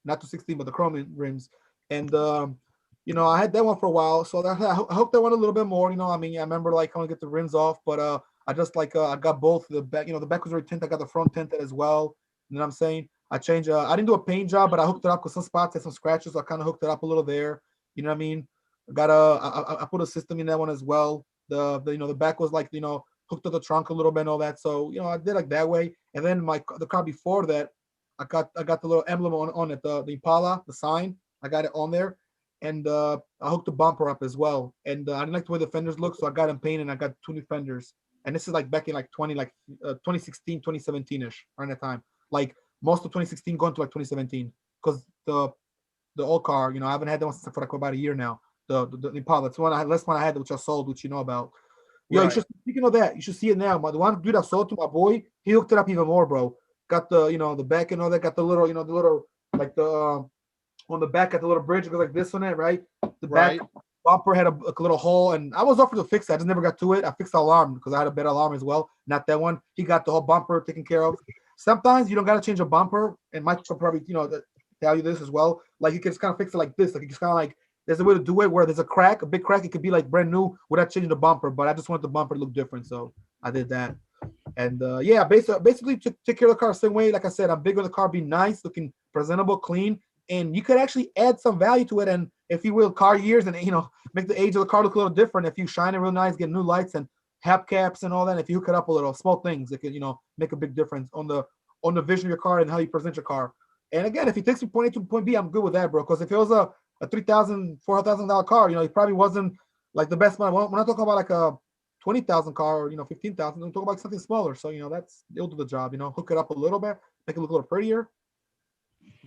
Not to 16, but the chrome rims. And I had that one for a while, so I hooked that one a little bit more. I remember like I want to get the rims off, but I just like I got both the back. The back was already tinted. I got the front tinted as well. You know what I'm saying? I changed. I didn't do a paint job, but I hooked it up because some spots had some scratches. So I kind of hooked it up a little there. You know what I mean? I put a system in that one as well. The back was like hooked to the trunk a little bit and all that. So I did like that way. And then the car before that, I got the little emblem on it, the Impala, the sign. I got it on there, and I hooked the bumper up as well. And I didn't like the way the fenders look, so I got them painted. And I got 2 new fenders. And this is like back in like 2016, 2017ish around that time. Like most of 2016 going to like 2017, because the old car, I haven't had that one since for like about a year now. The Impala, that's one last one I had, which I sold, which you know about. Yo, right. Speaking of that, you should see it now. The one dude I sold to my boy, he hooked it up even more, bro. Got the the back and all that. Got the little the little like the on the back, got the little bridge. It goes like this on it, right? The back bumper had a little hole, and I was offered to fix it. I just never got to it. I fixed the alarm because I had a better alarm as well. Not that one. He got the whole bumper taken care of. Sometimes you don't got to change a bumper, and Mike will probably tell you this as well. Like you can just kind of fix it like this. Like you just kind of like there's a way to do it where there's a crack, a big crack. It could be like brand new without changing the bumper. But I just want the bumper to look different, so I did that. And basically take care of the car the same way. Like I said, I'm big on the car being nice, looking presentable, clean, and you could actually add some value to it. And if you will, car years and make the age of the car look a little different. If you shine it real nice, get new lights and hubcaps and all that. If you hook it up a little, small things that could make a big difference on the vision of your car and how you present your car. And again, if it takes me point A to point B, I'm good with that, bro. Because if it was a $3,000, $4,000 car, it probably wasn't like the best one. When I talk about like a 20,000 car or 15,000, I'm talking about something smaller. So it'll do the job. Hook it up a little bit, make it look a little prettier.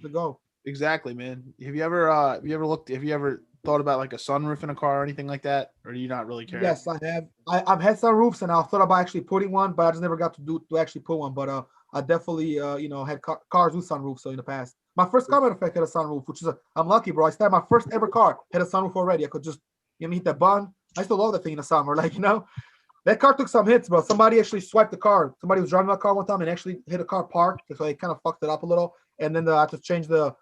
To go. Exactly, man. Have you ever thought about like a sunroof in a car or anything like that, or do you not really care? Yes, I have. I've had sunroofs, and I thought about actually putting one, but I just never got to actually put one. But I definitely had cars with sunroofs. So in the past, my first car, matter of fact, had a sunroof, which is I'm lucky, bro. I started my first ever car had a sunroof already. I could just hit that button. I used to love that thing in the summer, That car took some hits, bro. Somebody actually swiped the car. Somebody was driving my car one time and actually hit a car parked, so they kind of fucked it up a little. And then I had to change the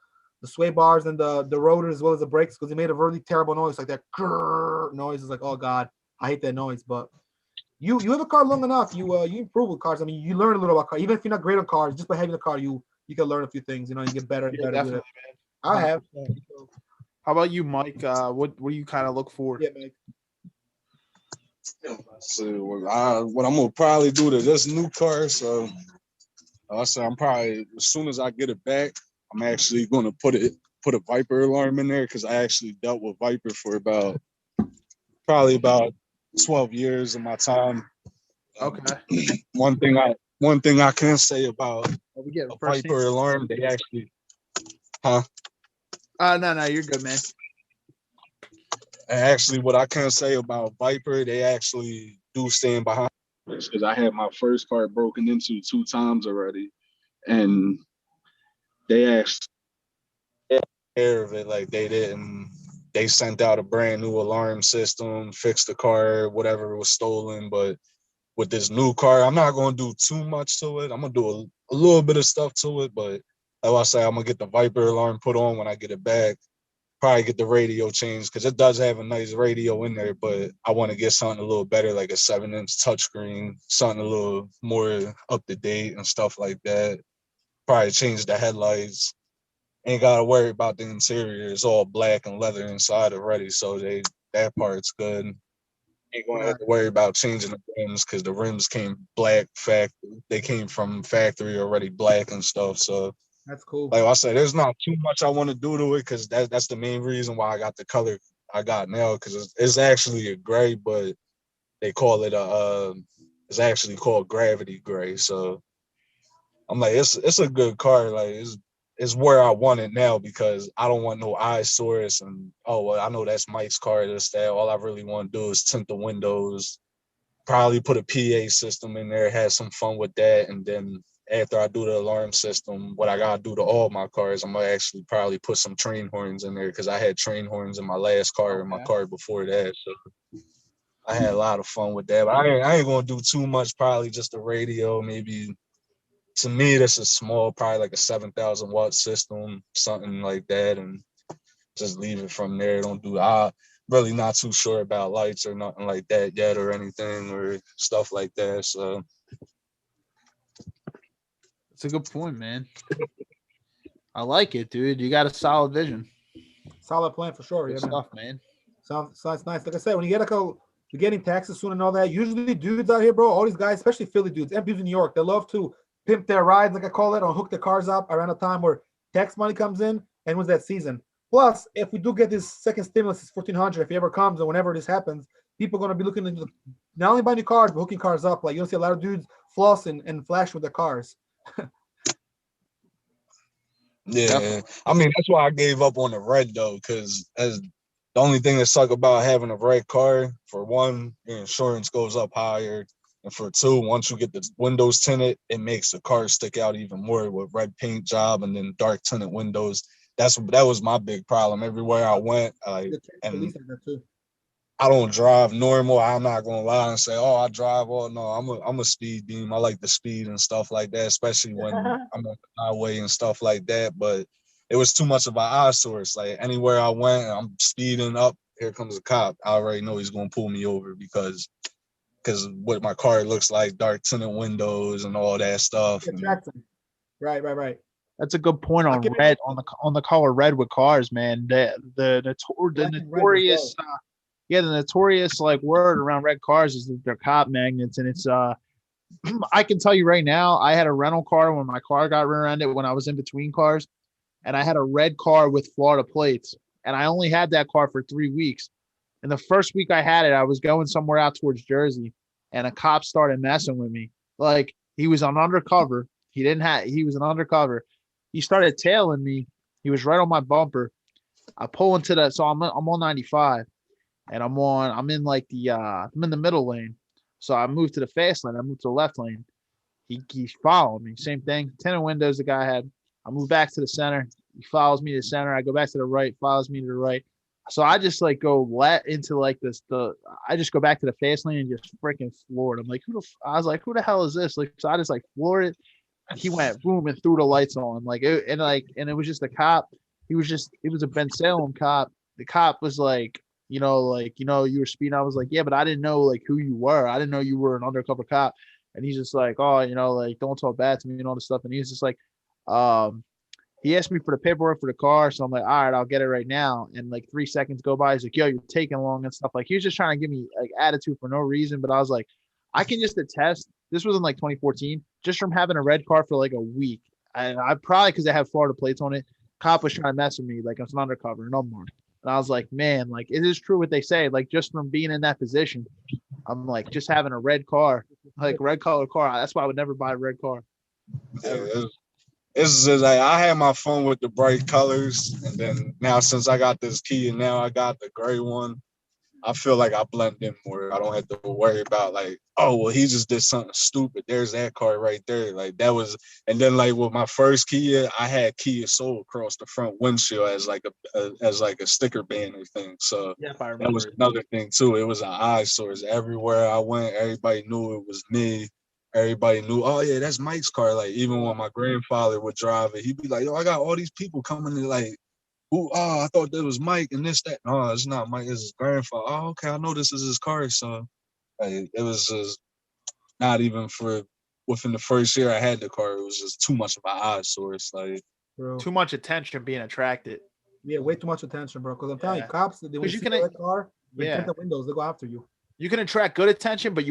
sway bars and the rotors as well as the brakes, because they made a really terrible noise, like that grrr noise. Is like, oh god, I hate that noise. But you have a car long enough, you improve with cars. I mean, you learn a little about cars. Even if you're not great on cars, just by having a car, you can learn a few things. You know, you get better and better with it. Man. I have. How about you, Mike? What do you kind of look for? Yeah, Mike. So what I'm gonna probably do to this new car. So I said I'm probably, as soon as I get it back, I'm actually gonna put a Viper alarm in there, because I actually dealt with Viper for probably about 12 years of my time. Okay. One thing I can say about Well, we get a Viper alarm, they actually, No, you're good, man. and actually, what I can say about Viper, they actually do stand behind, because I had my first car broken into 2 times already, and they actually took care of it. Like, they sent out a brand new alarm system, fixed the car, whatever was stolen. But with this new car, I'm not going to do too much to it. I'm going to do a little bit of stuff to it, but like I say, I'm going to get the Viper alarm put on when I get it back. Probably get the radio changed, because it does have a nice radio in there, but I want to get something a little better, like a 7-inch touchscreen, something a little more up to date and stuff like that. Probably change the headlights. Ain't got to worry about the interior. It's all black and leather inside already, so that part's good. Ain't gonna have to worry about changing the rims, because the rims came black. They came from factory already black and stuff. So That's cool. like I said, there's not too much I want to do to it, because that's the main reason why I got the color I got now, because it's actually a gray, but they call it it's actually called gravity gray. So I'm like, it's a good car. Like, it's where I want it now, because I don't want no eyesores and, oh well, I know that's Mike's car, this, that. All I really want to do is tint the windows, probably put a PA system in there, have some fun with that, and then after I do the alarm system, what I gotta do to all my cars, I'm gonna actually probably put some train horns in there, because I had train horns in my last car and my car before that. So I had a lot of fun with that. But I ain't gonna do too much. Probably just a radio, maybe. To me, that's a small, probably like a 7,000 watt system, something like that, and just leave it from there. I'm really not too sure about lights or nothing like that yet, or anything or stuff like that. So That's a good point, man. I like it, dude. You got a solid vision. Solid plan for sure. Good Yeah, stuff, man. Sounds nice. Like I said, when you get you're getting taxes soon and all that, usually dudes out here, bro, all these guys, especially Philly dudes and dudes in New York, they love to pimp their rides, like I call it, or hook their cars up around a time where tax money comes in and when's that season. Plus, if we do get this second stimulus, this 1,400, if it ever comes and whenever this happens, people are going to be looking into not only buying new cars, but hooking cars up. Like, you don't see a lot of dudes flossing and flashing with their cars. yeah, I mean, that's why I gave up on the red though, because as the only thing that suck about having a red car, for one, your insurance goes up higher. And for two, once you get the windows tinted, it makes the car stick out even more with red paint job and then dark tinted windows. That was my big problem everywhere I went. And I don't drive normal. I'm not gonna lie and say, oh, I drive all. No, I'm a speed beam. I like the speed and stuff like that, especially when I'm on the highway and stuff like that. But it was too much of an eyesore. Like, anywhere I went, I'm speeding up. Here comes a cop. I already know he's gonna pull me over because what my car looks like, dark tinted windows and all that stuff. Right. That's a good point on red, on the color red with cars, man. The notorious the notorious like word around red cars is that they're cop magnets, and it's I can tell you right now, I had a rental car when my car got rear-ended when I was in between cars, and I had a red car with Florida plates, and I only had that car for 3 weeks. And the first week I had it, I was going somewhere out towards Jersey, and a cop started messing with me. Like, he was on undercover. He was an undercover. He started tailing me. He was right on my bumper. I pull into so I'm on 95, and I'm in like I'm in the middle lane. So I moved to the fast lane. I moved to the left lane. He followed me. Same thing. Tinted windows the guy had. I moved back to the center. He follows me to the center. I go back to the right, follows me to the right. So I just like go into like I just go back to the fast lane and just freaking floored. I'm like, I was like, who the hell is this? Like, so I just like floored it. He went boom and threw the lights on. And it was just a cop. It was a Ben Salem cop. The cop was like, you were speeding. I was like, yeah, but I didn't know like who you were. I didn't know you were an undercover cop. And he's just like, oh, like don't talk bad to me and all this stuff. And he's just like, he asked me for the paperwork for the car. So I'm like, all right, I'll get it right now. And like 3 seconds go by. He's like, yo, you're taking long and stuff. Like he was just trying to give me like attitude for no reason. But I was like, I can just attest. This was in like 2014, just from having a red car for like a week. And I probably, because I have Florida plates on it, cop was trying to mess with me like it's an undercover no more. And I was like, man, like it is true what they say. Like just from being in that position, I'm like just having a red car, like red colored car. That's why I would never buy a red car. Yeah, it's just like I had my phone with the bright colors, and then now since I got this key and now I got the gray one, I feel like I blend in more. I don't have to worry about like, oh well, he just did something stupid. There's that car right there. Like that was, and then like with my first Kia, I had Kia Soul across the front windshield as like a sticker banner thing. So Yeah, I remember. that was another thing too. It was an eyesore. Everywhere I went, everybody knew it was me. Everybody knew, oh yeah, that's Mike's car. Like even when my grandfather would drive it, he'd be like, yo, I got all these people coming to like, oh, I thought that was Mike and this, that. No, it's not Mike, it's his grandfather. Oh, okay, I know this is his car. So like, it was just not even for within the first year I had the car, it was just too much of an eyesore. It's like too much attention being attracted. Yeah, way too much attention, bro. Because I'm telling you, cops, they when you see that car, they tint the windows, they go after you. You can attract good attention, but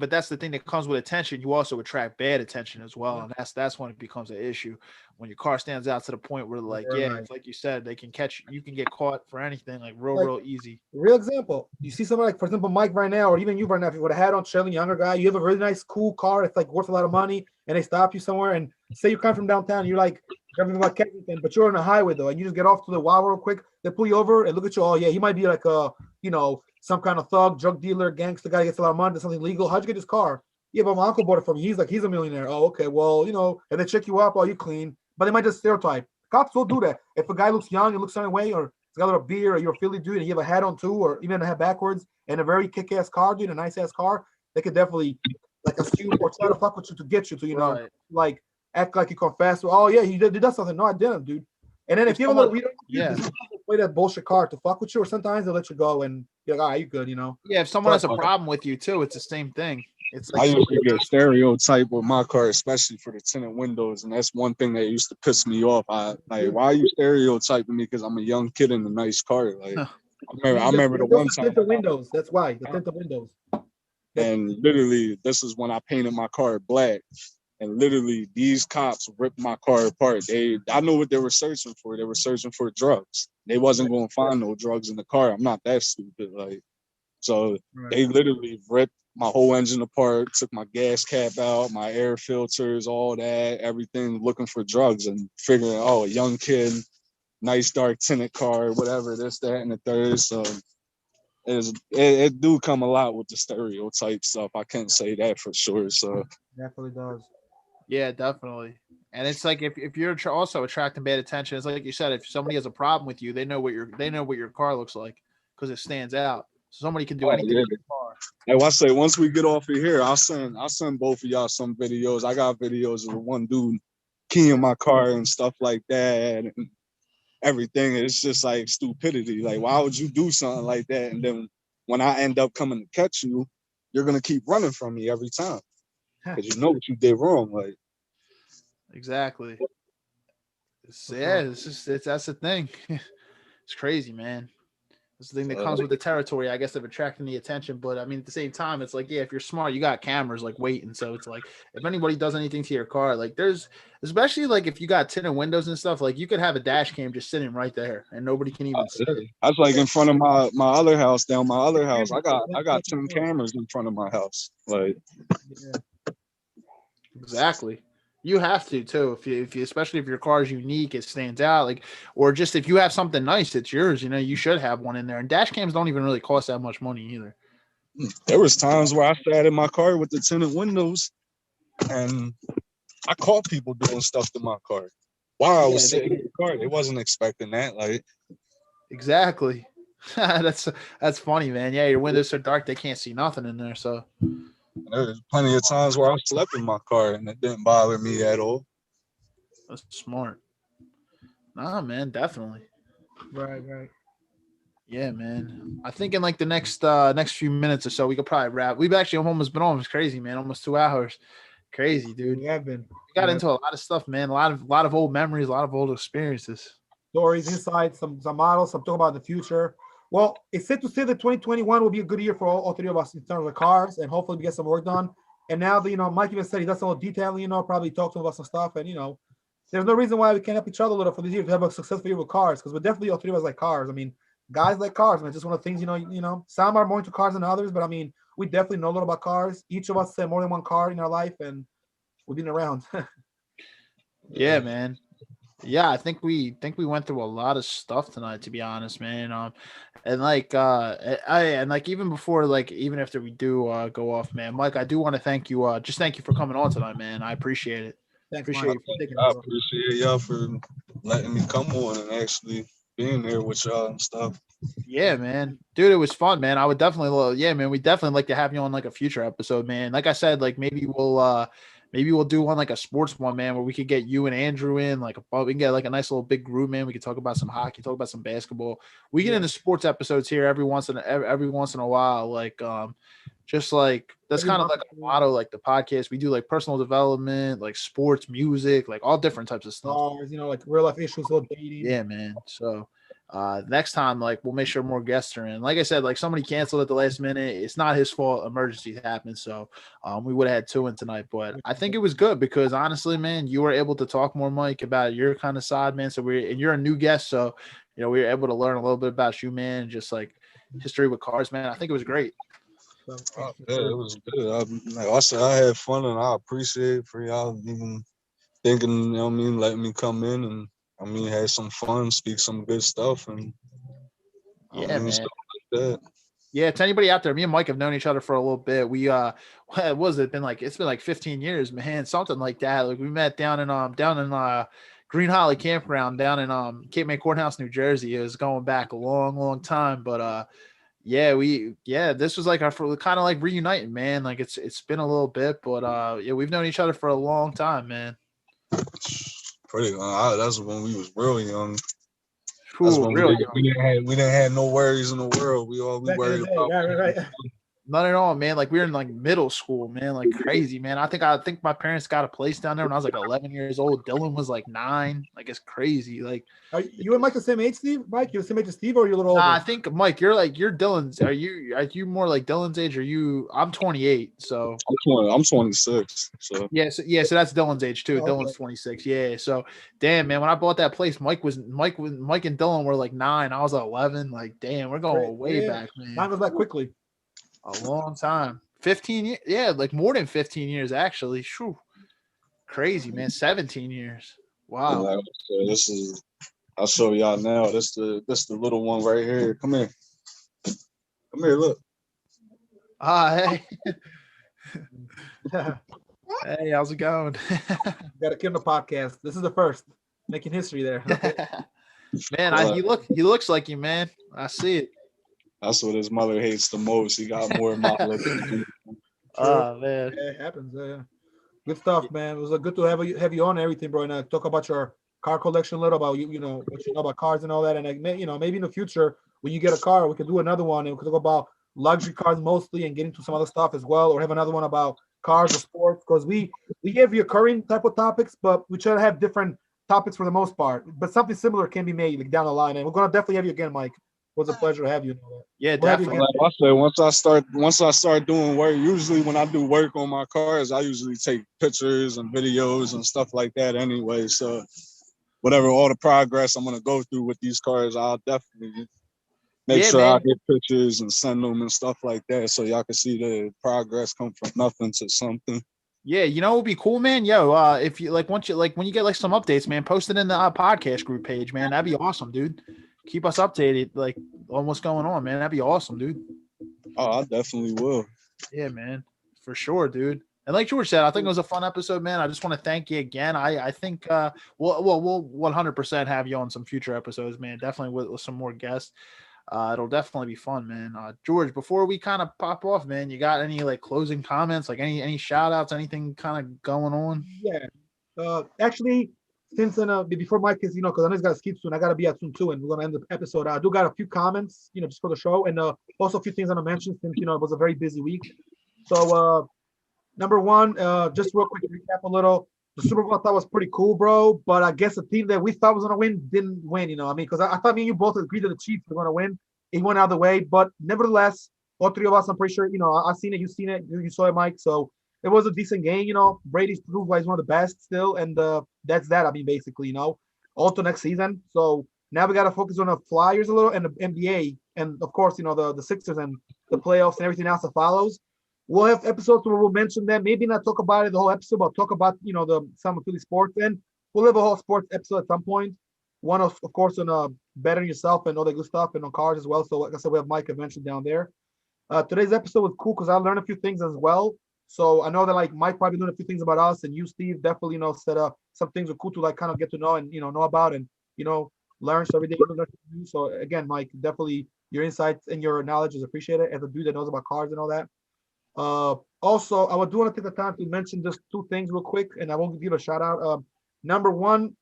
that's the thing that comes with attention. You also attract bad attention as well, and that's when it becomes an issue. When your car stands out to the point where, like, it's like you said, they can catch you can get caught for anything, like real easy. Real example, you see somebody like, for example, Mike right now, or even you right now, if you would have had on chilling, younger guy, you have a really nice, cool car, it's like worth a lot of money, and they stop you somewhere, and say you come from downtown, you're like driving about Kensington, but you're on a highway though, and you just get off to the wild real quick. They pull you over and look at you. Oh yeah, he might be like a some kind of thug, drug dealer, gangster guy, gets a lot of money, does something legal. How'd you get this car? Yeah, but my uncle bought it from me. He's a millionaire. Oh, okay. Well, and they check you up. Oh, you clean. But they might just stereotype. Cops will do that. If a guy looks young and looks certain way, or he's got a little beard, or you're a Philly dude and you have a hat on too, or even a hat backwards, and a very kick-ass car, dude, a nice-ass car, they could definitely like assume or try to fuck with you to get you to, like act like you confess. Oh, yeah, he did something. No, I didn't, dude. And then if you have a little weird, play that bullshit card to fuck with you, or sometimes they'll let you go and be like, all right, you good, Yeah, if someone has a problem with you too, it's the same thing. It's like I used to get stereotyped with my car, especially for the tinted windows, and that's one thing that used to piss me off. Why are you stereotyping me because I'm a young kid in a nice car? Like I remember the one time the windows. That's why the tinted windows. And literally, this is when I painted my car black. And literally, these cops ripped my car apart. I know what they were searching for. They were searching for drugs. They wasn't going to find no drugs in the car. I'm not that stupid. So they literally ripped my whole engine apart, took my gas cap out, my air filters, all that, everything, looking for drugs and figuring, a young kid, nice dark tinted car, whatever, this, that, and the third. So it do come a lot with the stereotype stuff. I can't say that for sure. So definitely does. Yeah, definitely. And it's like if you're also attracting bad attention, it's like you said, if somebody has a problem with you, they know what your car looks like because it stands out. So somebody can do anything with your car. Like I say, once we get off of here, I'll send both of y'all some videos. I got videos of the one dude keying my car and stuff like that and everything. It's just like stupidity. Like, why would you do something like that? And then when I end up coming to catch you, you're gonna keep running from me every time. Because you know what you did wrong, like exactly. That's the thing. It's crazy, man. It's the thing that comes with the territory, I guess, of attracting the attention. But I mean, at the same time, it's like, yeah, if you're smart, you got cameras like waiting. So it's like, if anybody does anything to your car, like there's, especially like if you got tinted windows and stuff, like you could have a dash cam just sitting right there and nobody can even see it. I was like in front of my other house, down my other house. I got 10 cameras in front of my house. Like, exactly. You have to too. If you especially if your car is unique, it stands out. Like, or just if you have something nice, it's yours. You should have one in there. And dash cams don't even really cost that much money either. There was times where I sat in my car with the tinted windows, and I caught people doing stuff to my car while I was sitting in the car. They wasn't expecting that. Like, exactly. That's funny, man. Yeah, your windows are dark; they can't see nothing in there. So. There's plenty of times where I slept in my car and it didn't bother me at all. That's smart. Nah, man, definitely. Right. Yeah, man. I think in like the next few minutes or so, we could probably wrap. We've actually almost been on. It's crazy, man. Almost 2 hours. Crazy, dude. We have been. We got into a lot of stuff, man. A lot of old memories, a lot of old experiences. Stories, insights, some models, some talk about the future. Well, it's safe to say that 2021 will be a good year for all three of us in terms of cars, and hopefully we get some work done. And now that Mike even said he does some detailing, probably talk to him about some stuff, and there's no reason why we can't help each other a little for this year to have a successful year with cars, because we're definitely all three of us like cars. I mean, guys like cars, and it's just one of the things, some are more into cars than others, but I mean, we definitely know a lot about cars. Each of us had more than one car in our life, and we've been around. Yeah, man. Yeah, I think we went through a lot of stuff tonight, to be honest, man. And like and like even before, like even after we do go off, man, Mike, I do want to thank you. Just thank you for coming on tonight, man. I appreciate it. Thanks, Appreciate Mike. you. I appreciate y'all for letting me come on and actually being there with y'all and stuff. Yeah, man, dude, it was fun, man. I would definitely, yeah, man, we definitely like to have you on like a future episode, man. Like I said, like maybe we'll do one like a sports one, man, where we could get you and Andrew in, like we can get like a nice little big group, man. We could talk about some hockey, talk about some basketball. We get into sports episodes here every once in a while, like just like that's kind of like a motto, like the podcast. We do like personal development, like sports, music, like all different types of stuff. Like real life issues, little dating. Yeah, man. So next time, like we'll make sure more guests are in. Like I said, like somebody canceled at the last minute. It's not his fault. Emergencies happen. So we would have had 2 in tonight, but I think it was good because honestly, man, you were able to talk more, Mike, about your kind of side, man. So and you're a new guest, so we were able to learn a little bit about you, man, and just like history with cars, man. I think it was great. Yeah, it was good. Like I said, I had fun, and I appreciate it for y'all even thinking, letting me come in and had some fun, speak some good stuff, and man. Stuff like that. Yeah, to anybody out there, me and Mike have known each other for a little bit. We what was it been like? It's been like 15 years, man, something like that. Like we met down in Green Holly Campground down in Cape May Courthouse, New Jersey. It was going back a long time, but this was like our kind of like reuniting, man. Like it's been a little bit, but we've known each other for a long time, man. Pretty long. That's when we was real young. That's when we didn't have no worries in the world. We worried about right. Not at all, man. Like we were in like middle school, man. Like crazy, man. I think my parents got a place down there when I was like 11 years old. Dylan was like 9. Like it's crazy. Like are you and Mike the same age, Steve? Mike, you're the same age as Steve, or you're a little older? I think Mike, you're Dylan's. Are you more like Dylan's age? Or you? I'm 28, so I'm 26. So So that's Dylan's age too. Dylan's 26. Yeah. So damn, man. When I bought that place, Mike and Dylan were like 9. I was 11. Like damn, we're going way back, man. Time goes back quickly. A long time. 15 years. Yeah, like more than 15 years actually. Shoo. Crazy, man. 17 years. Wow. So I'll show y'all now. This the little one right here. Come here. Look. Hey. Hey, how's it going? Got a kid on the podcast. This is the first. Making history there. Man, he looks like you, man. I see it. That's what his mother hates the most. He got more model. Oh man, it happens. Good stuff, man. It was good to have you on and everything, bro. And talk about your car collection a little, about what you know about cars and all that. And maybe in the future when you get a car, we could do another one and we could talk about luxury cars mostly and get into some other stuff as well, or have another one about cars or sports, because we have recurring type of topics, but we try to have different topics for the most part. But something similar can be made like down the line, and we're gonna definitely have you again, Mike. It was a pleasure to have you. Yeah, definitely. Like I said, once I start doing work, usually when I do work on my cars, I usually take pictures and videos and stuff like that anyway. So whatever, all the progress I'm gonna go through with these cars, I'll definitely make sure I get pictures and send them and stuff like that, so y'all can see the progress come from nothing to something. Yeah, it would be cool, man. If you when you get like some updates, man, post it in the podcast group page, man. That'd be awesome, dude. Keep us updated, like on what's going on, man. That'd be awesome, dude. Oh, I definitely will. Yeah, man, for sure, dude. And like George said, I think it was a fun episode, man. I just want to thank you again. I think we'll 100% have you on some future episodes, man. Definitely with some more guests. It'll definitely be fun, man. George, before we kind of pop off, man, you got any like closing comments, like any shout outs, anything kind of going on? Yeah. Actually, since before Mike is, because I know he's got to skip soon. I got to be at soon too, and we're gonna end the episode. I do got a few comments, just for the show, and also a few things I'm gonna mention since it was a very busy week. So number one, just real quick recap a little. The Super Bowl I thought was pretty cool, bro. But I guess the team that we thought was gonna win didn't win. Because I thought me and you both agreed that the Chiefs were gonna win. It went out of the way, but nevertheless, all three of us, I'm pretty sure, I've seen it, you've seen it, you saw it, Mike. So it was a decent game. Brady's proved why he's one of the best still, and that's that. Basically, all to next season. So now we got to focus on the Flyers a little and the NBA, and of course, the Sixers and the playoffs and everything else that follows. We'll have episodes where we'll mention them. Maybe not talk about it the whole episode, but talk about some of Philly sports, and we'll have a whole sports episode at some point. One of course on bettering yourself and all that good stuff, and on cars as well. So like I said, we have Mike mentioned down there. Today's episode was cool because I learned a few things as well. So I know that like Mike probably learned a few things about us, and you, Steve, definitely set up some things are cool to like kind of get to know and know about and learn. So every day you learn something new. So again, Mike, definitely your insights and your knowledge is appreciated as a dude that knows about cars and all that. Also, I would do want to take the time to mention just two things real quick, and I won't give a shout out. Number one,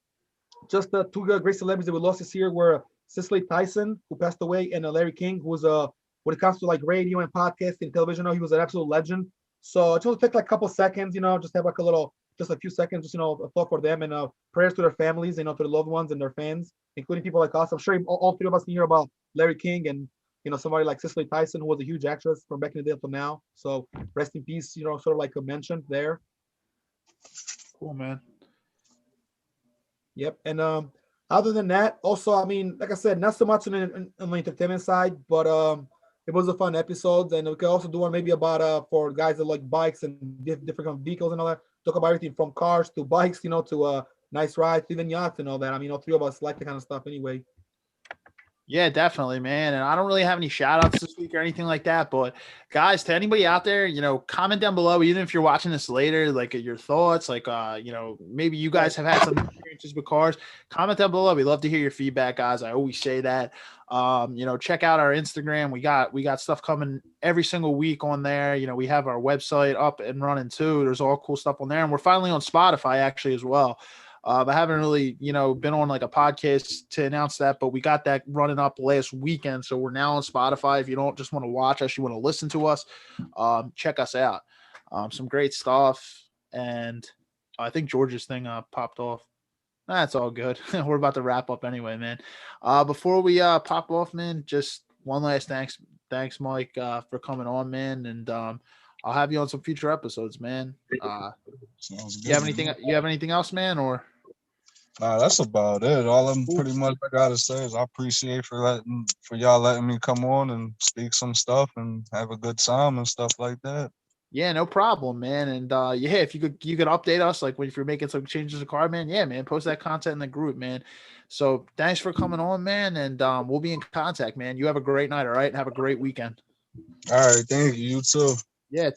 just the two great celebrities that we lost this year were Cicely Tyson, who passed away, and Larry King, who was when it comes to like radio and podcasting, television, he was an absolute legend. So I just want to take like a couple seconds, just have like just a few seconds, just a thought for them, and prayers to their families, to their loved ones and their fans, including people like us. I'm sure all three of us can hear about Larry King and somebody like Cicely Tyson, who was a huge actress from back in the day up to now. So rest in peace, sort of like a mention there. Cool, man. Yep. And other than that, also, like I said, not so much on the entertainment side, but it was a fun episode. And we could also do one maybe about for guys that like bikes and different kind of vehicles and all that. Talk about everything from cars to bikes, to nice rides, even yachts and all that. All three of us like that kind of stuff anyway. Yeah, definitely, man. And I don't really have any shout outs this week or anything like that. But guys, to anybody out there, comment down below, even if you're watching this later, like your thoughts, like maybe you guys have had some experiences with cars. Comment down below. We love to hear your feedback, guys. I always say that. Check out our Instagram. We got stuff coming every single week on there. We have our website up and running too. There's all cool stuff on there. And we're finally on Spotify actually as well. I haven't really, been on like a podcast to announce that, but we got that running up last weekend. So we're now on Spotify. If you don't just want to watch us, you want to listen to us, check us out. Some great stuff. And I think George's thing popped off. That's all good. We're about to wrap up anyway, man. Before we pop off, man, just one last thanks, Mike, for coming on, man. And I'll have you on some future episodes, man. You have anything else, man, or? That's about it. All I'm pretty much I gotta say is I appreciate for y'all letting me come on and speak some stuff and have a good time and stuff like that. Yeah, no problem, man. And if you could update us, like if you're making some changes to car, man. Yeah, man, post that content in the group, man. So thanks for coming on, man, and we'll be in contact, man. You have a great night, all right, and have a great weekend. All right, thank you. You too. Yeah.